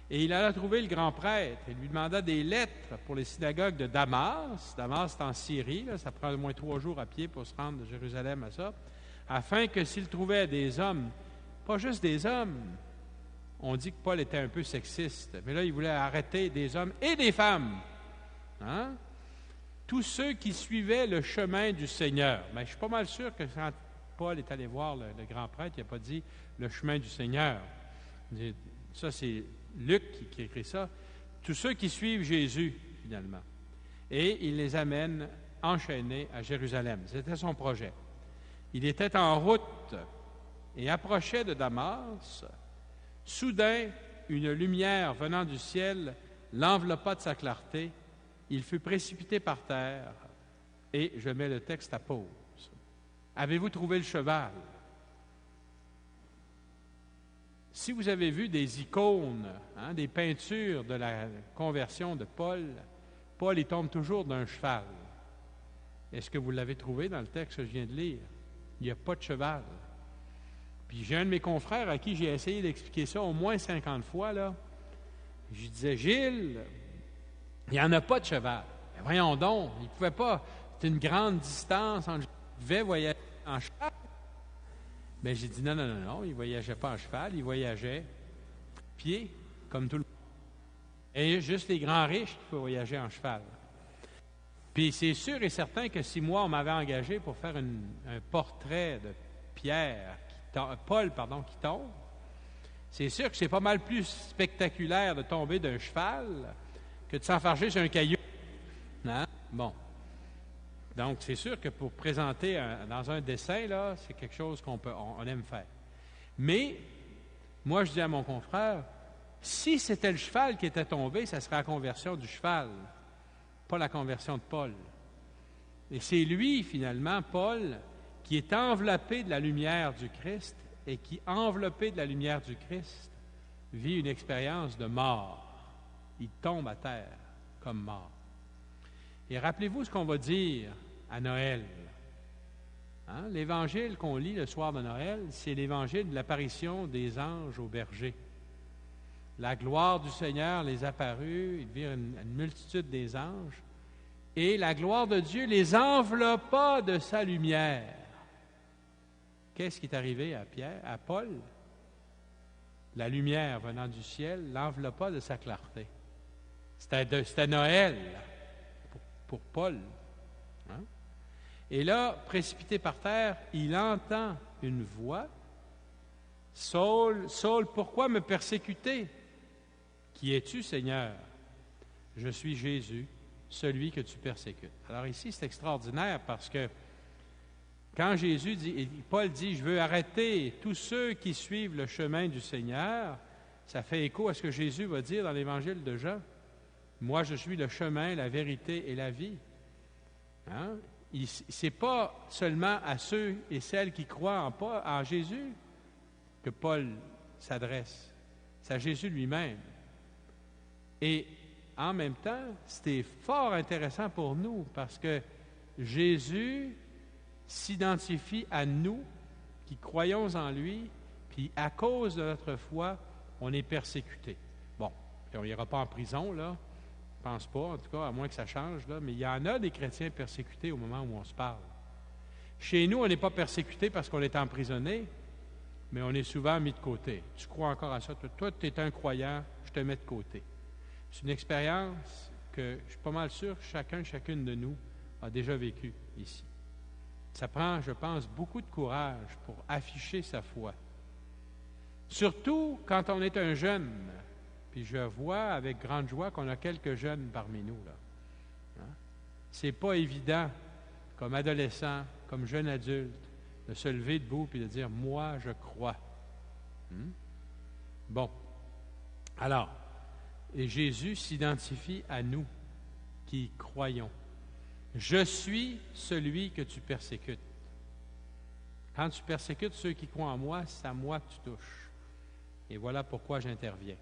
Et il alla trouver le grand prêtre et lui demanda des lettres pour les synagogues de Damas. Damas, c'est en Syrie, là, ça prend au moins 3 jours à pied pour se rendre de Jérusalem à ça, afin que s'il trouvait des hommes, pas juste des hommes, on dit que Paul était un peu sexiste, mais là, il voulait arrêter des hommes et des femmes. Hein? Tous ceux qui suivaient le chemin du Seigneur. Mais je suis pas mal sûr que quand Paul est allé voir le grand prêtre, il n'a pas dit le chemin du Seigneur. Ça, c'est Luc qui écrit ça. Tous ceux qui suivent Jésus, finalement. Et il les amène enchaînés à Jérusalem. C'était son projet. Il était en route et approchait de Damas. Soudain, une lumière venant du ciel l'enveloppa de sa clarté. Il fut précipité par terre, et je mets le texte à pause. Avez-vous trouvé le cheval? Si vous avez vu des icônes, des peintures de la conversion de Paul, Paul, il tombe toujours d'un cheval. Est-ce que vous l'avez trouvé dans le texte que je viens de lire? Il n'y a pas de cheval. Puis j'ai un de mes confrères à qui j'ai essayé d'expliquer ça au moins 50 fois, là. Je disais, Gilles, il n'y en a pas de cheval. Mais voyons donc, il ne pouvait pas. C'est une grande distance. Il devait voyager en cheval. Mais j'ai dit non, il ne voyageait pas en cheval, il voyageait pied, comme tout le monde. Et juste les grands riches qui peuvent voyager en cheval. Puis c'est sûr et certain que si moi, on m'avait engagé pour faire un portrait de Paul qui tombe, c'est sûr que c'est pas mal plus spectaculaire de tomber d'un cheval que de s'enfarger sur un caillou. Hein? Bon. Donc, c'est sûr que pour présenter dans un dessin, là, c'est quelque chose qu'on aime faire. Mais, moi, je dis à mon confrère, si c'était le cheval qui était tombé, ça serait la conversion du cheval, pas la conversion de Paul. Et c'est lui, finalement, Paul, qui est enveloppé de la lumière du Christ et qui, enveloppé de la lumière du Christ, vit une expérience de mort. Il tombe à terre comme mort. Et rappelez-vous ce qu'on va dire à Noël. Hein? L'évangile qu'on lit le soir de Noël, c'est l'évangile de l'apparition des anges aux bergers. La gloire du Seigneur les apparut, ils virent une multitude des anges, et la gloire de Dieu les enveloppa de sa lumière. Qu'est-ce qui est arrivé à Paul? La lumière venant du ciel l'enveloppa de sa clarté. C'était Noël pour Paul. Hein? Et là, précipité par terre, il entend une voix. « Saul, Saul, pourquoi me persécuter? Qui es-tu, Seigneur? Je suis Jésus, celui que tu persécutes. » Alors ici, c'est extraordinaire parce que quand Paul dit « Je veux arrêter tous ceux qui suivent le chemin du Seigneur », ça fait écho à ce que Jésus va dire dans l'Évangile de Jean. « Moi, je suis le chemin, la vérité et la vie. » Hein? Ce n'est pas seulement à ceux et celles qui croient en Jésus que Paul s'adresse. C'est à Jésus lui-même. Et en même temps, c'était fort intéressant pour nous parce que Jésus s'identifie à nous qui croyons en lui, puis à cause de notre foi, on est persécutés. Bon, puis on n'ira pas en prison, là. Je ne pense pas, en tout cas, à moins que ça change, là, mais il y en a des chrétiens persécutés au moment où on se parle. Chez nous, on n'est pas persécuté parce qu'on est emprisonné, mais on est souvent mis de côté. Tu crois encore à ça? Toi, tu es un croyant, je te mets de côté. C'est une expérience que je suis pas mal sûr que chacune de nous a déjà vécue ici. Ça prend, je pense, beaucoup de courage pour afficher sa foi. Surtout quand on est un jeune. Puis je vois avec grande joie qu'on a quelques jeunes parmi nous, là. Hein? C'est pas évident, comme adolescent, comme jeune adulte, de se lever debout et de dire « Moi, je crois. » Bon. Alors, et Jésus s'identifie à nous qui croyons. « Je suis celui que tu persécutes. » Quand tu persécutes ceux qui croient en moi, c'est à moi que tu touches. Et voilà pourquoi j'interviens.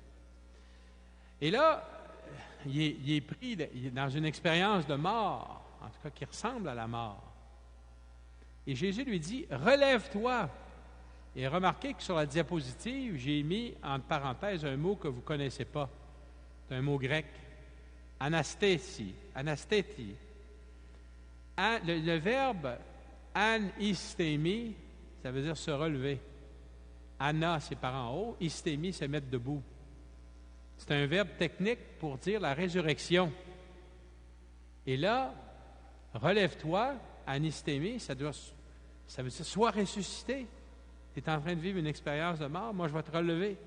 Et là, il est pris dans une expérience de mort, en tout cas qui ressemble à la mort. Et Jésus lui dit, « Relève-toi ». Et remarquez que sur la diapositive, j'ai mis entre parenthèses un mot que vous ne connaissez pas. C'est un mot grec, anastéti. Le verbe anistémi, ça veut dire se relever. Ana, c'est par en haut, istémi, c'est mettre debout. C'est un verbe technique pour dire la résurrection. Et là, relève-toi, anistémi, ça veut dire sois ressuscité. Tu es en train de vivre une expérience de mort, moi je vais te relever.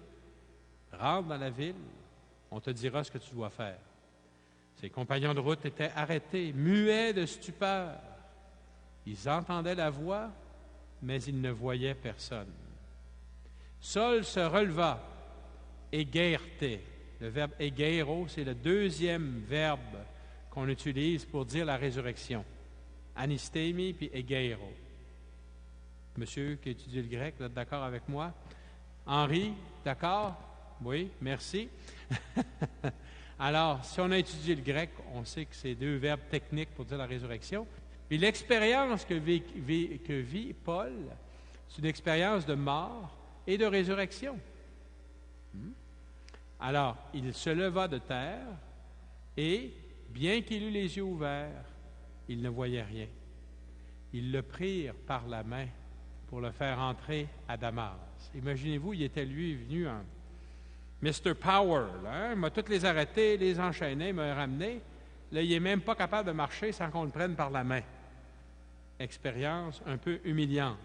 Rentre dans la ville, on te dira ce que tu dois faire. Ses compagnons de route étaient arrêtés, muets de stupeur. Ils entendaient la voix, mais ils ne voyaient personne. Saul se releva, éguerté. Le verbe éguero, c'est le deuxième verbe qu'on utilise pour dire la résurrection. Anistémi puis éguero. Monsieur qui étudie le grec, vous êtes d'accord avec moi? Henri, d'accord? Oui, merci. Alors, si on a étudié le grec, on sait que c'est deux verbes techniques pour dire la résurrection. Puis l'expérience que vit Paul, c'est une expérience de mort et de résurrection. Alors, il se leva de terre et, bien qu'il eût les yeux ouverts, il ne voyait rien. Ils le prirent par la main pour le faire entrer à Damas. Imaginez-vous, il était lui venu en Mr. Power, là, hein? Il m'a tous les arrêtés, les enchaînés, il m'a ramené. Là, il n'est même pas capable de marcher sans qu'on le prenne par la main. Expérience un peu humiliante.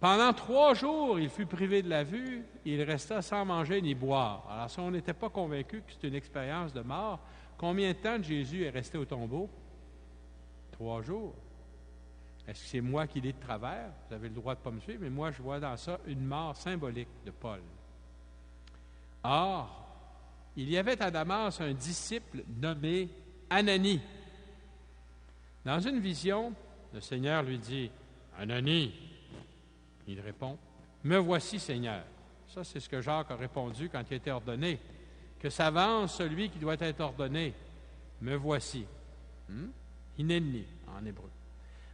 Pendant 3 jours, il fut privé de la vue, il resta sans manger ni boire. Alors, si on n'était pas convaincu que c'est une expérience de mort, combien de temps Jésus est resté au tombeau? 3 jours. Est-ce que c'est moi qui l'ai de travers? Vous avez le droit de ne pas me suivre, mais moi, je vois dans ça une mort symbolique de Paul. Or, il y avait à Damas un disciple nommé Ananie. Dans une vision, le Seigneur lui dit, « Ananie », il répond, « Me voici, Seigneur. » Ça, c'est ce que Jacques a répondu quand il a été ordonné. « Que s'avance celui qui doit être ordonné. Me voici. » Hineni, en hébreu.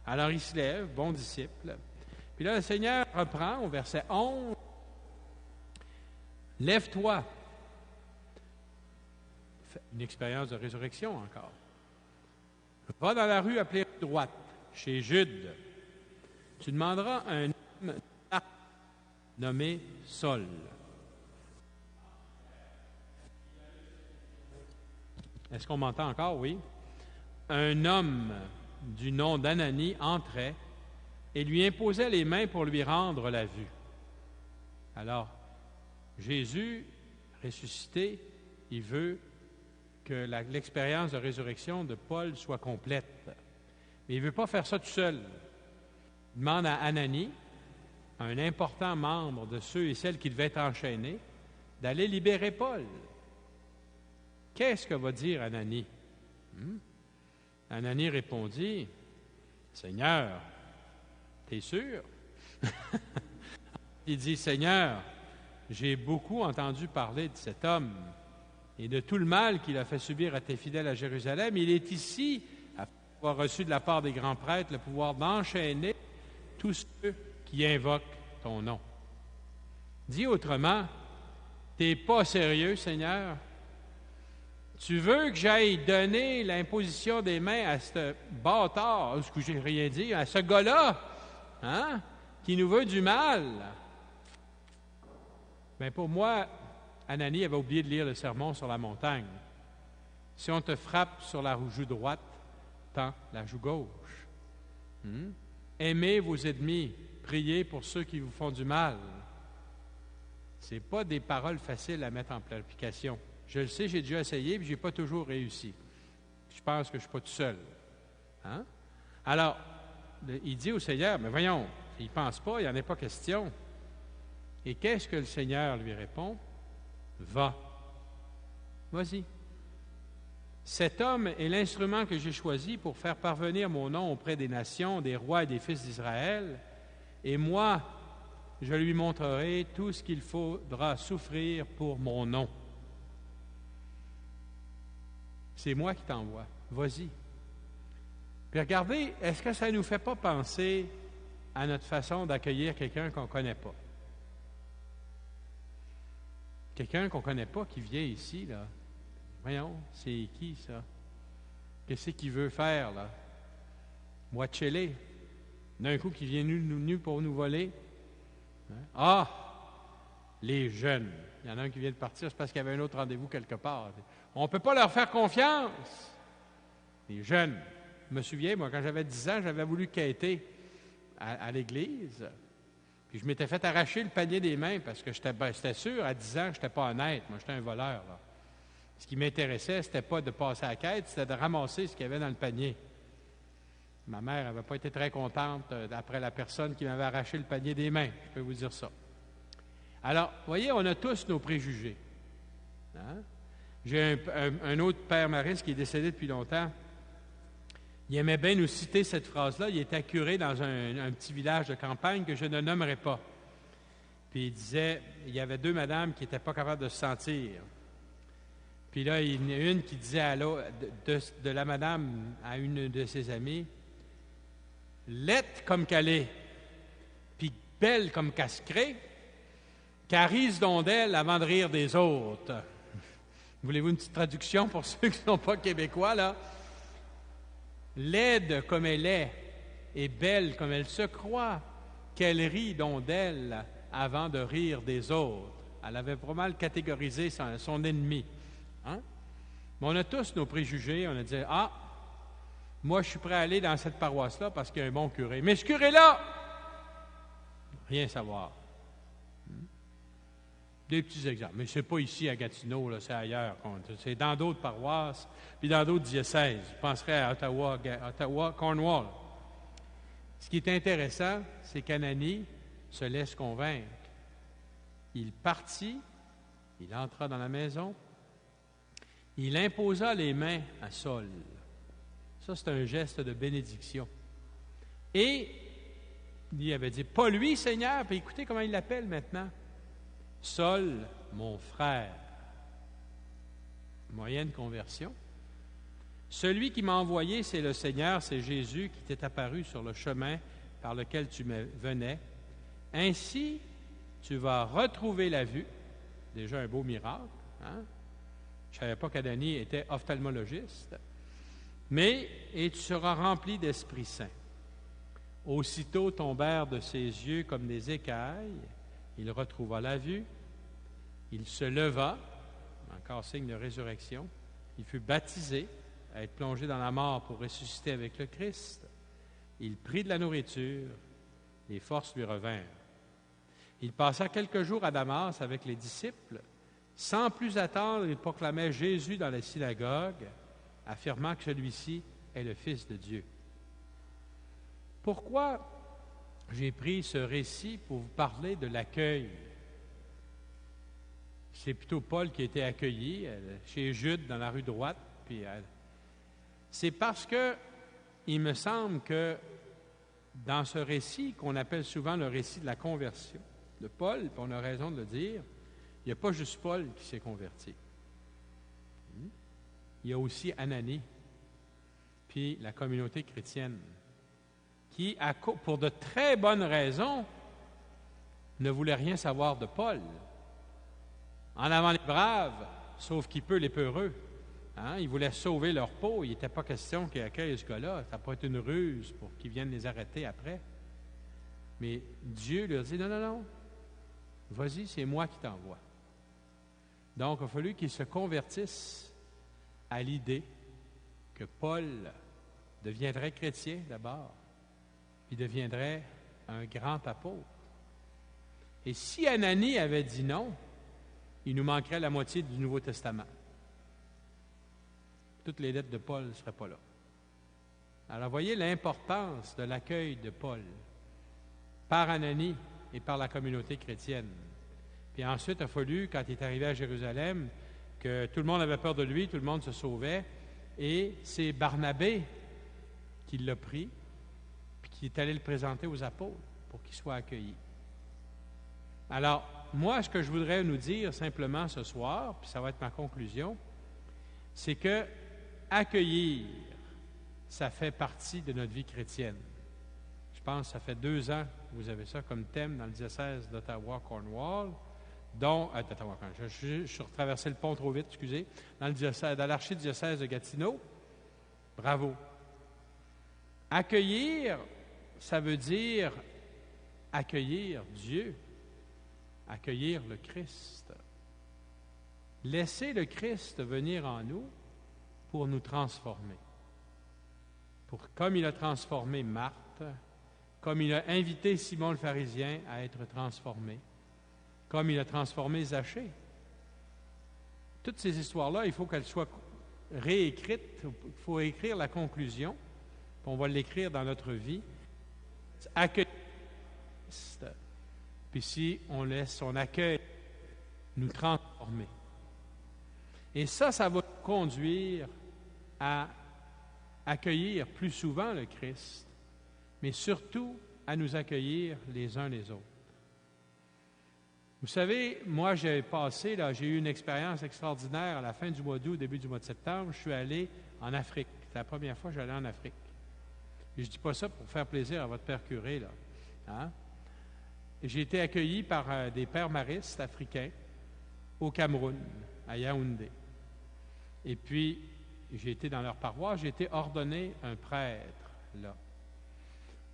Alors, il se lève, bon disciple. Puis là, le Seigneur reprend au verset 11. « Lève-toi. » Une expérience de résurrection encore. « Va dans la rue appelée droite, chez Jude. Tu demanderas un homme nommé Saul. » Est-ce qu'on m'entend encore? Oui. Un homme du nom d'Ananie entrait et lui imposait les mains pour lui rendre la vue. Alors, Jésus, ressuscité, il veut que l'expérience de résurrection de Paul soit complète. Mais il ne veut pas faire ça tout seul. Il demande à Ananie, un important membre de ceux et celles qui devaient être enchaînés, d'aller libérer Paul. Qu'est-ce que va dire Ananie? Ananie répondit, « Seigneur, t'es sûr? » Il dit, « Seigneur, j'ai beaucoup entendu parler de cet homme et de tout le mal qu'il a fait subir à tes fidèles à Jérusalem. Il est ici, après avoir reçu de la part des grands prêtres le pouvoir d'enchaîner tous ceux qui invoquent ton nom. » Dit autrement, « T'es pas sérieux, Seigneur? Tu veux que j'aille donner l'imposition des mains à ce bâtard, ce que j'ai rien dit, à ce gars-là, hein, qui nous veut du mal? » Bien, pour moi, Ananie avait oublié de lire le sermon sur la montagne. Si on te frappe sur la joue droite, tends la joue gauche. Aimez vos ennemis, priez pour ceux qui vous font du mal. Ce n'est pas des paroles faciles à mettre en application. Je le sais, j'ai déjà essayé, mais je n'ai pas toujours réussi. Je pense que je ne suis pas tout seul. Alors, il dit au Seigneur, mais voyons, il ne pense pas, il n'y en a pas question. Et qu'est-ce que le Seigneur lui répond? Va. Vas-y. Cet homme est l'instrument que j'ai choisi pour faire parvenir mon nom auprès des nations, des rois et des fils d'Israël. Et moi, je lui montrerai tout ce qu'il faudra souffrir pour mon nom. C'est moi qui t'envoie. Vas-y. Puis regardez, est-ce que ça ne nous fait pas penser à notre façon d'accueillir quelqu'un qu'on ne connaît pas? Quelqu'un qu'on ne connaît pas qui vient ici, là. Voyons, c'est qui ça? Qu'est-ce qu'il veut faire, là? Watchez-les. D'un coup, qui vient nu pour nous voler. Ah! Les jeunes. Il y en a un qui vient de partir, c'est parce qu'il y avait un autre rendez-vous quelque part. On ne peut pas leur faire confiance. Les jeunes. Je me souviens, moi, quand j'avais 10 ans, j'avais voulu quêter à l'église. Puis je m'étais fait arracher le panier des mains parce que j'étais sûr, à 10 ans, que je n'étais pas honnête. Moi, j'étais un voleur, là. Ce qui m'intéressait, ce n'était pas de passer à la quête, c'était de ramasser ce qu'il y avait dans le panier. Ma mère n'avait pas été très contente après la personne qui m'avait arraché le panier des mains, je peux vous dire ça. Alors, vous voyez, on a tous nos préjugés. J'ai un autre père mariste qui est décédé depuis longtemps. Il aimait bien nous citer cette phrase-là. Il était curé dans un petit village de campagne que je ne nommerai pas. Puis il disait, il y avait 2 madames qui n'étaient pas capables de se sentir. Puis là, il y en a une qui disait à l'autre, de la madame à une de ses amies, « Laide comme qu'elle est, puis belle comme qu'elle se crée, qu'elle rise donc d'elle avant de rire des autres. » Voulez-vous une petite traduction pour ceux qui ne sont pas québécois, là? Laide comme elle est, et belle comme elle se croit, qu'elle rit donc d'elle avant de rire des autres. Elle avait pas mal catégorisé son ennemi. Mais on a tous nos préjugés. On a dit, moi, je suis prêt à aller dans cette paroisse-là parce qu'il y a un bon curé. Mais ce curé-là, rien savoir. Des petits exemples. Mais ce n'est pas ici à Gatineau, là, c'est ailleurs. C'est dans d'autres paroisses, puis dans d'autres diocèses. Je penserais à Ottawa, Cornwall. Ce qui est intéressant, c'est qu'Ananie se laisse convaincre. Il partit, il entra dans la maison, il imposa les mains à Saul. Ça, c'est un geste de bénédiction. Et il avait dit, pas lui, Seigneur, puis écoutez comment il l'appelle maintenant. Saul, mon frère. Moyenne conversion. Celui qui m'a envoyé, c'est le Seigneur, c'est Jésus qui t'est apparu sur le chemin par lequel tu venais. Ainsi, tu vas retrouver la vue. Déjà un beau miracle. Je ne savais pas qu'Ananie était ophtalmologiste. Et tu seras rempli d'Esprit Saint. Aussitôt tombèrent de ses yeux comme des écailles. Il retrouva la vue. Il se leva, encore signe de résurrection. Il fut baptisé, à être plongé dans la mort pour ressusciter avec le Christ. Il prit de la nourriture. Les forces lui revinrent. Il passa quelques jours à Damas avec les disciples. Sans plus attendre, il proclamait Jésus dans la synagogue, affirmant que celui-ci est le Fils de Dieu. Pourquoi j'ai pris ce récit pour vous parler de l'accueil? C'est plutôt Paul qui a été accueilli chez Jude dans la rue droite. C'est parce que il me semble que dans ce récit, qu'on appelle souvent le récit de la conversion de Paul, puis on a raison de le dire, il n'y a pas juste Paul qui s'est converti. Il y a aussi Ananie, puis la communauté chrétienne, qui, pour de très bonnes raisons, ne voulait rien savoir de Paul. En avant les braves, sauf qui peut les peureux. Ils voulaient sauver leur peau. Il n'était pas question qu'ils accueillent ce gars-là. Ça n'a pas été une ruse pour qu'ils viennent les arrêter après. Mais Dieu leur dit, non, vas-y, c'est moi qui t'envoie. Donc, il a fallu qu'ils se convertissent à l'idée que Paul deviendrait chrétien d'abord, puis deviendrait un grand apôtre. Et si Ananie avait dit non, il nous manquerait la moitié du Nouveau Testament. Toutes les lettres de Paul ne seraient pas là. Alors, voyez l'importance de l'accueil de Paul par Ananie et par la communauté chrétienne. Puis ensuite, il a fallu, quand il est arrivé à Jérusalem, que tout le monde avait peur de lui, tout le monde se sauvait, et c'est Barnabé qui l'a pris, puis qui est allé le présenter aux apôtres pour qu'il soit accueilli. Alors, moi, ce que je voudrais nous dire simplement ce soir, puis ça va être ma conclusion, c'est que accueillir, ça fait partie de notre vie chrétienne. Je pense que ça fait 2 ans que vous avez ça comme thème dans le diocèse d'Ottawa-Cornwall, dont, je suis retraversé le pont trop vite, excusez, dans l'archidiocèse de Gatineau. Bravo. Accueillir, ça veut dire accueillir Dieu, accueillir le Christ. Laisser le Christ venir en nous pour nous transformer. Comme il a transformé Marthe, comme il a invité Simon le pharisien à être transformé, comme il a transformé Zachée. Toutes ces histoires-là, il faut qu'elles soient réécrites. Il faut écrire la conclusion, puis on va l'écrire dans notre vie. Accueillir Christ. Puis si on laisse son accueil nous transformer. Et ça va conduire à accueillir plus souvent le Christ, mais surtout à nous accueillir les uns les autres. Vous savez, moi, j'ai eu une expérience extraordinaire à la fin du mois d'août, début du mois de septembre. Je suis allé en Afrique. C'est la première fois que j'allais en Afrique. Et je ne dis pas ça pour faire plaisir à votre père curé, là. Hein? J'ai été accueilli par des pères maristes africains au Cameroun, à Yaoundé. Et puis, j'ai été dans leur paroisse, j'ai été ordonné un prêtre, là.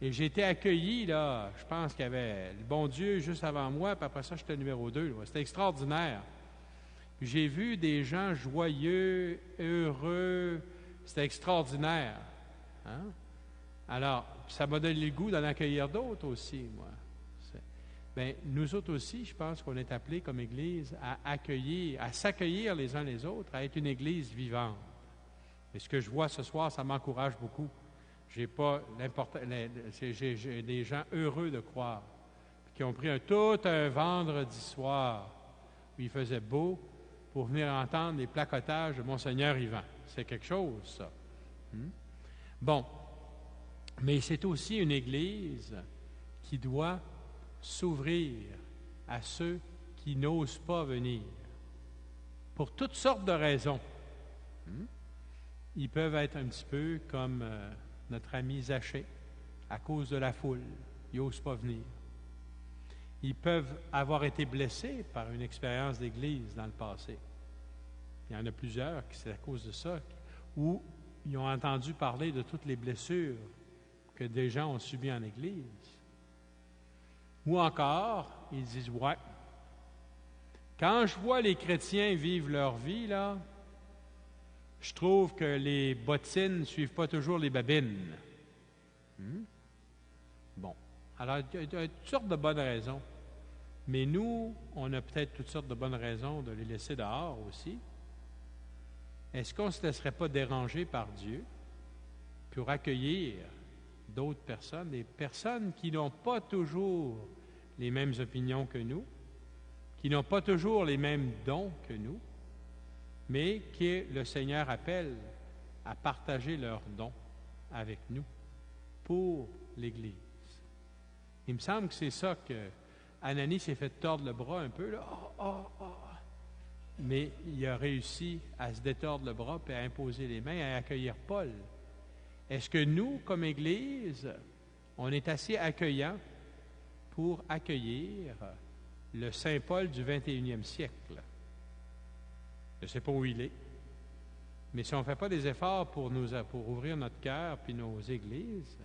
Et j'ai été accueilli, là, je pense qu'il y avait le bon Dieu juste avant moi, puis après ça, j'étais numéro 2. Là. C'était extraordinaire. Puis j'ai vu des gens joyeux, heureux. C'était extraordinaire. Hein? Alors, ça m'a donné le goût d'en accueillir d'autres aussi, moi. Bien, nous autres aussi, je pense qu'on est appelés comme Église à accueillir, à s'accueillir les uns les autres, à être une Église vivante. Et ce que je vois ce soir, ça m'encourage beaucoup. J'ai des gens heureux de croire, qui ont pris tout un vendredi soir où il faisait beau pour venir entendre les placotages de Monseigneur Yvan. C'est quelque chose, ça. Bon, mais c'est aussi une Église qui doit s'ouvrir à ceux qui n'osent pas venir, pour toutes sortes de raisons. Ils peuvent être un petit peu comme notre ami Zachée, à cause de la foule. Ils n'osent pas venir. Ils peuvent avoir été blessés par une expérience d'Église dans le passé. Il y en a plusieurs qui, c'est à cause de ça, où ils ont entendu parler de toutes les blessures que des gens ont subies en Église. Ou encore, ils disent, ouais, quand je vois les chrétiens vivre leur vie, là, je trouve que les bottines ne suivent pas toujours les babines. Bon. Alors, il y a toutes sortes de bonnes raisons. Mais nous, on a peut-être toutes sortes de bonnes raisons de les laisser dehors aussi. Est-ce qu'on ne se laisserait pas déranger par Dieu pour accueillir d'autres personnes, des personnes qui n'ont pas toujours les mêmes opinions que nous, qui n'ont pas toujours les mêmes dons que nous, mais que le Seigneur appelle à partager leurs dons avec nous pour l'Église. Il me semble que c'est ça que Ananie s'est fait tordre le bras un peu, là. Mais il a réussi à se détordre le bras et à imposer les mains et à accueillir Paul. Est-ce que nous, comme Église, on est assez accueillants pour accueillir le Saint Paul du 21e siècle? Je ne sais pas où il est, mais si on ne fait pas des efforts pour ouvrir notre cœur puis nos églises,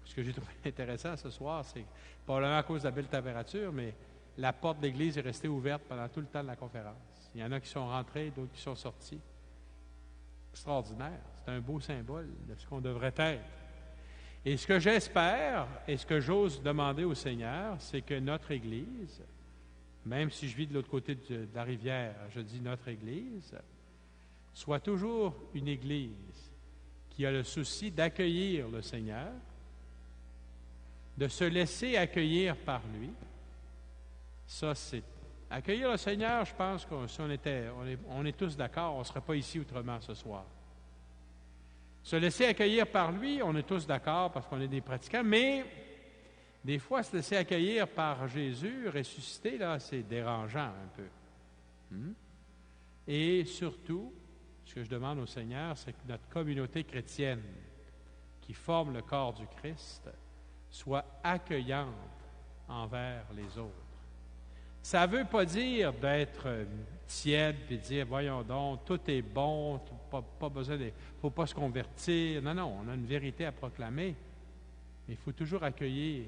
ce que j'ai trouvé intéressant ce soir, c'est probablement à cause de la belle température, mais la porte de l'église est restée ouverte pendant tout le temps de la conférence. Il y en a qui sont rentrés, d'autres qui sont sortis. Extraordinaire. C'est un beau symbole de ce qu'on devrait être. Et ce que j'espère et ce que j'ose demander au Seigneur, c'est que notre Église, même si je vis de l'autre côté de la rivière, je dis notre Église, soit toujours une Église qui a le souci d'accueillir le Seigneur, de se laisser accueillir par lui. Ça, c'est accueillir le Seigneur. Je pense que si on est tous d'accord, on ne serait pas ici autrement ce soir. Se laisser accueillir par lui, on est tous d'accord parce qu'on est des pratiquants, mais des fois, se laisser accueillir par Jésus ressuscité, là, c'est dérangeant un peu. Et surtout, ce que je demande au Seigneur, c'est que notre communauté chrétienne qui forme le corps du Christ soit accueillante envers les autres. Ça ne veut pas dire d'être tiède et de dire, voyons donc, tout est bon, pas besoin de... Il ne faut pas se convertir. Non, on a une vérité à proclamer. Mais il faut toujours accueillir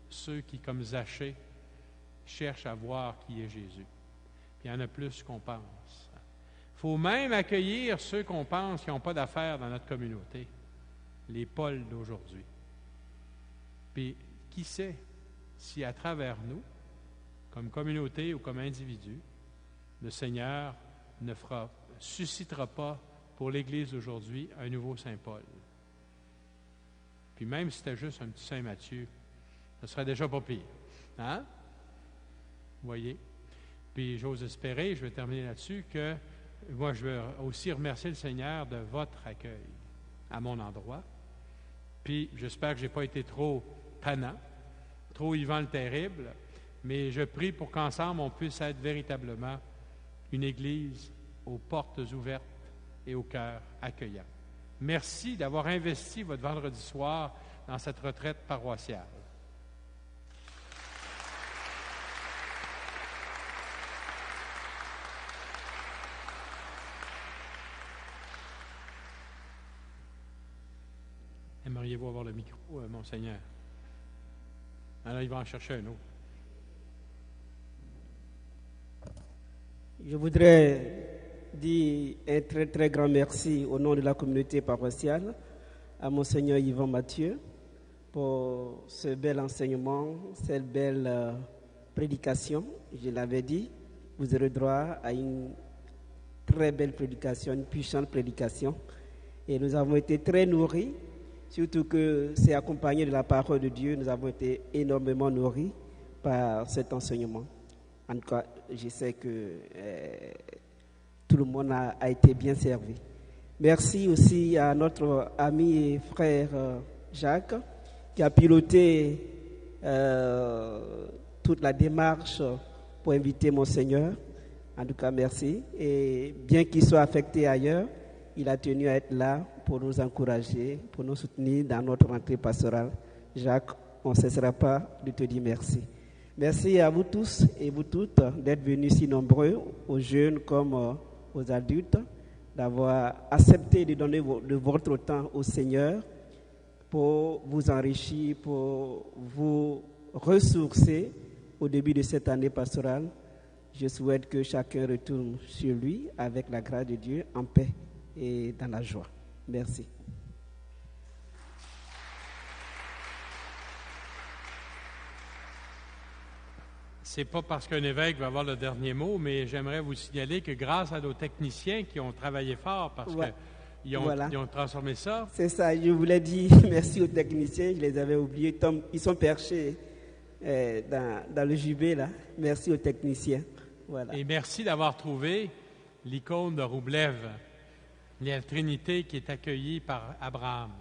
ceux qui, comme Zachée, cherchent à voir qui est Jésus. Puis il y en a plus qu'on pense. Il faut même accueillir ceux qu'on pense qui n'ont pas d'affaires dans notre communauté, les Pauls d'aujourd'hui. Puis, qui sait si à travers nous, comme communauté ou comme individu, le Seigneur ne suscitera pas pour l'Église d'aujourd'hui un nouveau Saint-Paul. Puis même si c'était juste un petit Saint-Matthieu, ce serait déjà pas pire. Hein? Vous voyez? Puis j'ose espérer, je vais terminer là-dessus, que moi je veux aussi remercier le Seigneur de votre accueil à mon endroit. Puis j'espère que je n'ai pas été trop tannant, trop Yvan le Terrible, mais je prie pour qu'ensemble on puisse être véritablement une Église aux portes ouvertes et au cœur accueillant. Merci d'avoir investi votre vendredi soir dans cette retraite paroissiale. Aimeriez-vous avoir le micro, Monseigneur? Alors, il va en chercher un autre. Je voudrais dire un très très grand merci au nom de la communauté paroissiale à Monseigneur Yvan Mathieu pour ce bel enseignement, cette belle prédication. Je l'avais dit, vous aurez droit à une très belle prédication, une puissante prédication. Et nous avons été très nourris, surtout que c'est accompagné de la parole de Dieu. Nous avons été énormément nourris par cet enseignement. En tout cas, je sais que tout le monde a été bien servi. Merci aussi à notre ami et frère Jacques qui a piloté toute la démarche pour inviter Monseigneur. En tout cas, merci. Et bien qu'il soit affecté ailleurs, il a tenu à être là pour nous encourager, pour nous soutenir dans notre rentrée pastorale. Jacques, on ne cessera pas de te dire merci. Merci à vous tous et vous toutes d'être venus si nombreux, aux jeunes comme aux adultes, d'avoir accepté de donner de votre temps au Seigneur pour vous enrichir, pour vous ressourcer au début de cette année pastorale. Je souhaite que chacun retourne chez lui avec la grâce de Dieu en paix et dans la joie. Merci. C'est pas parce qu'un évêque va avoir le dernier mot, mais j'aimerais vous signaler que grâce à nos techniciens qui ont travaillé fort, parce qu'ils ont transformé ça. C'est ça, je voulais dire merci aux techniciens, je les avais oubliés. Ils sont perchés dans le jubé, là. Merci aux techniciens. Voilà. Et merci d'avoir trouvé l'icône de Roublev, la Trinité qui est accueillie par Abraham.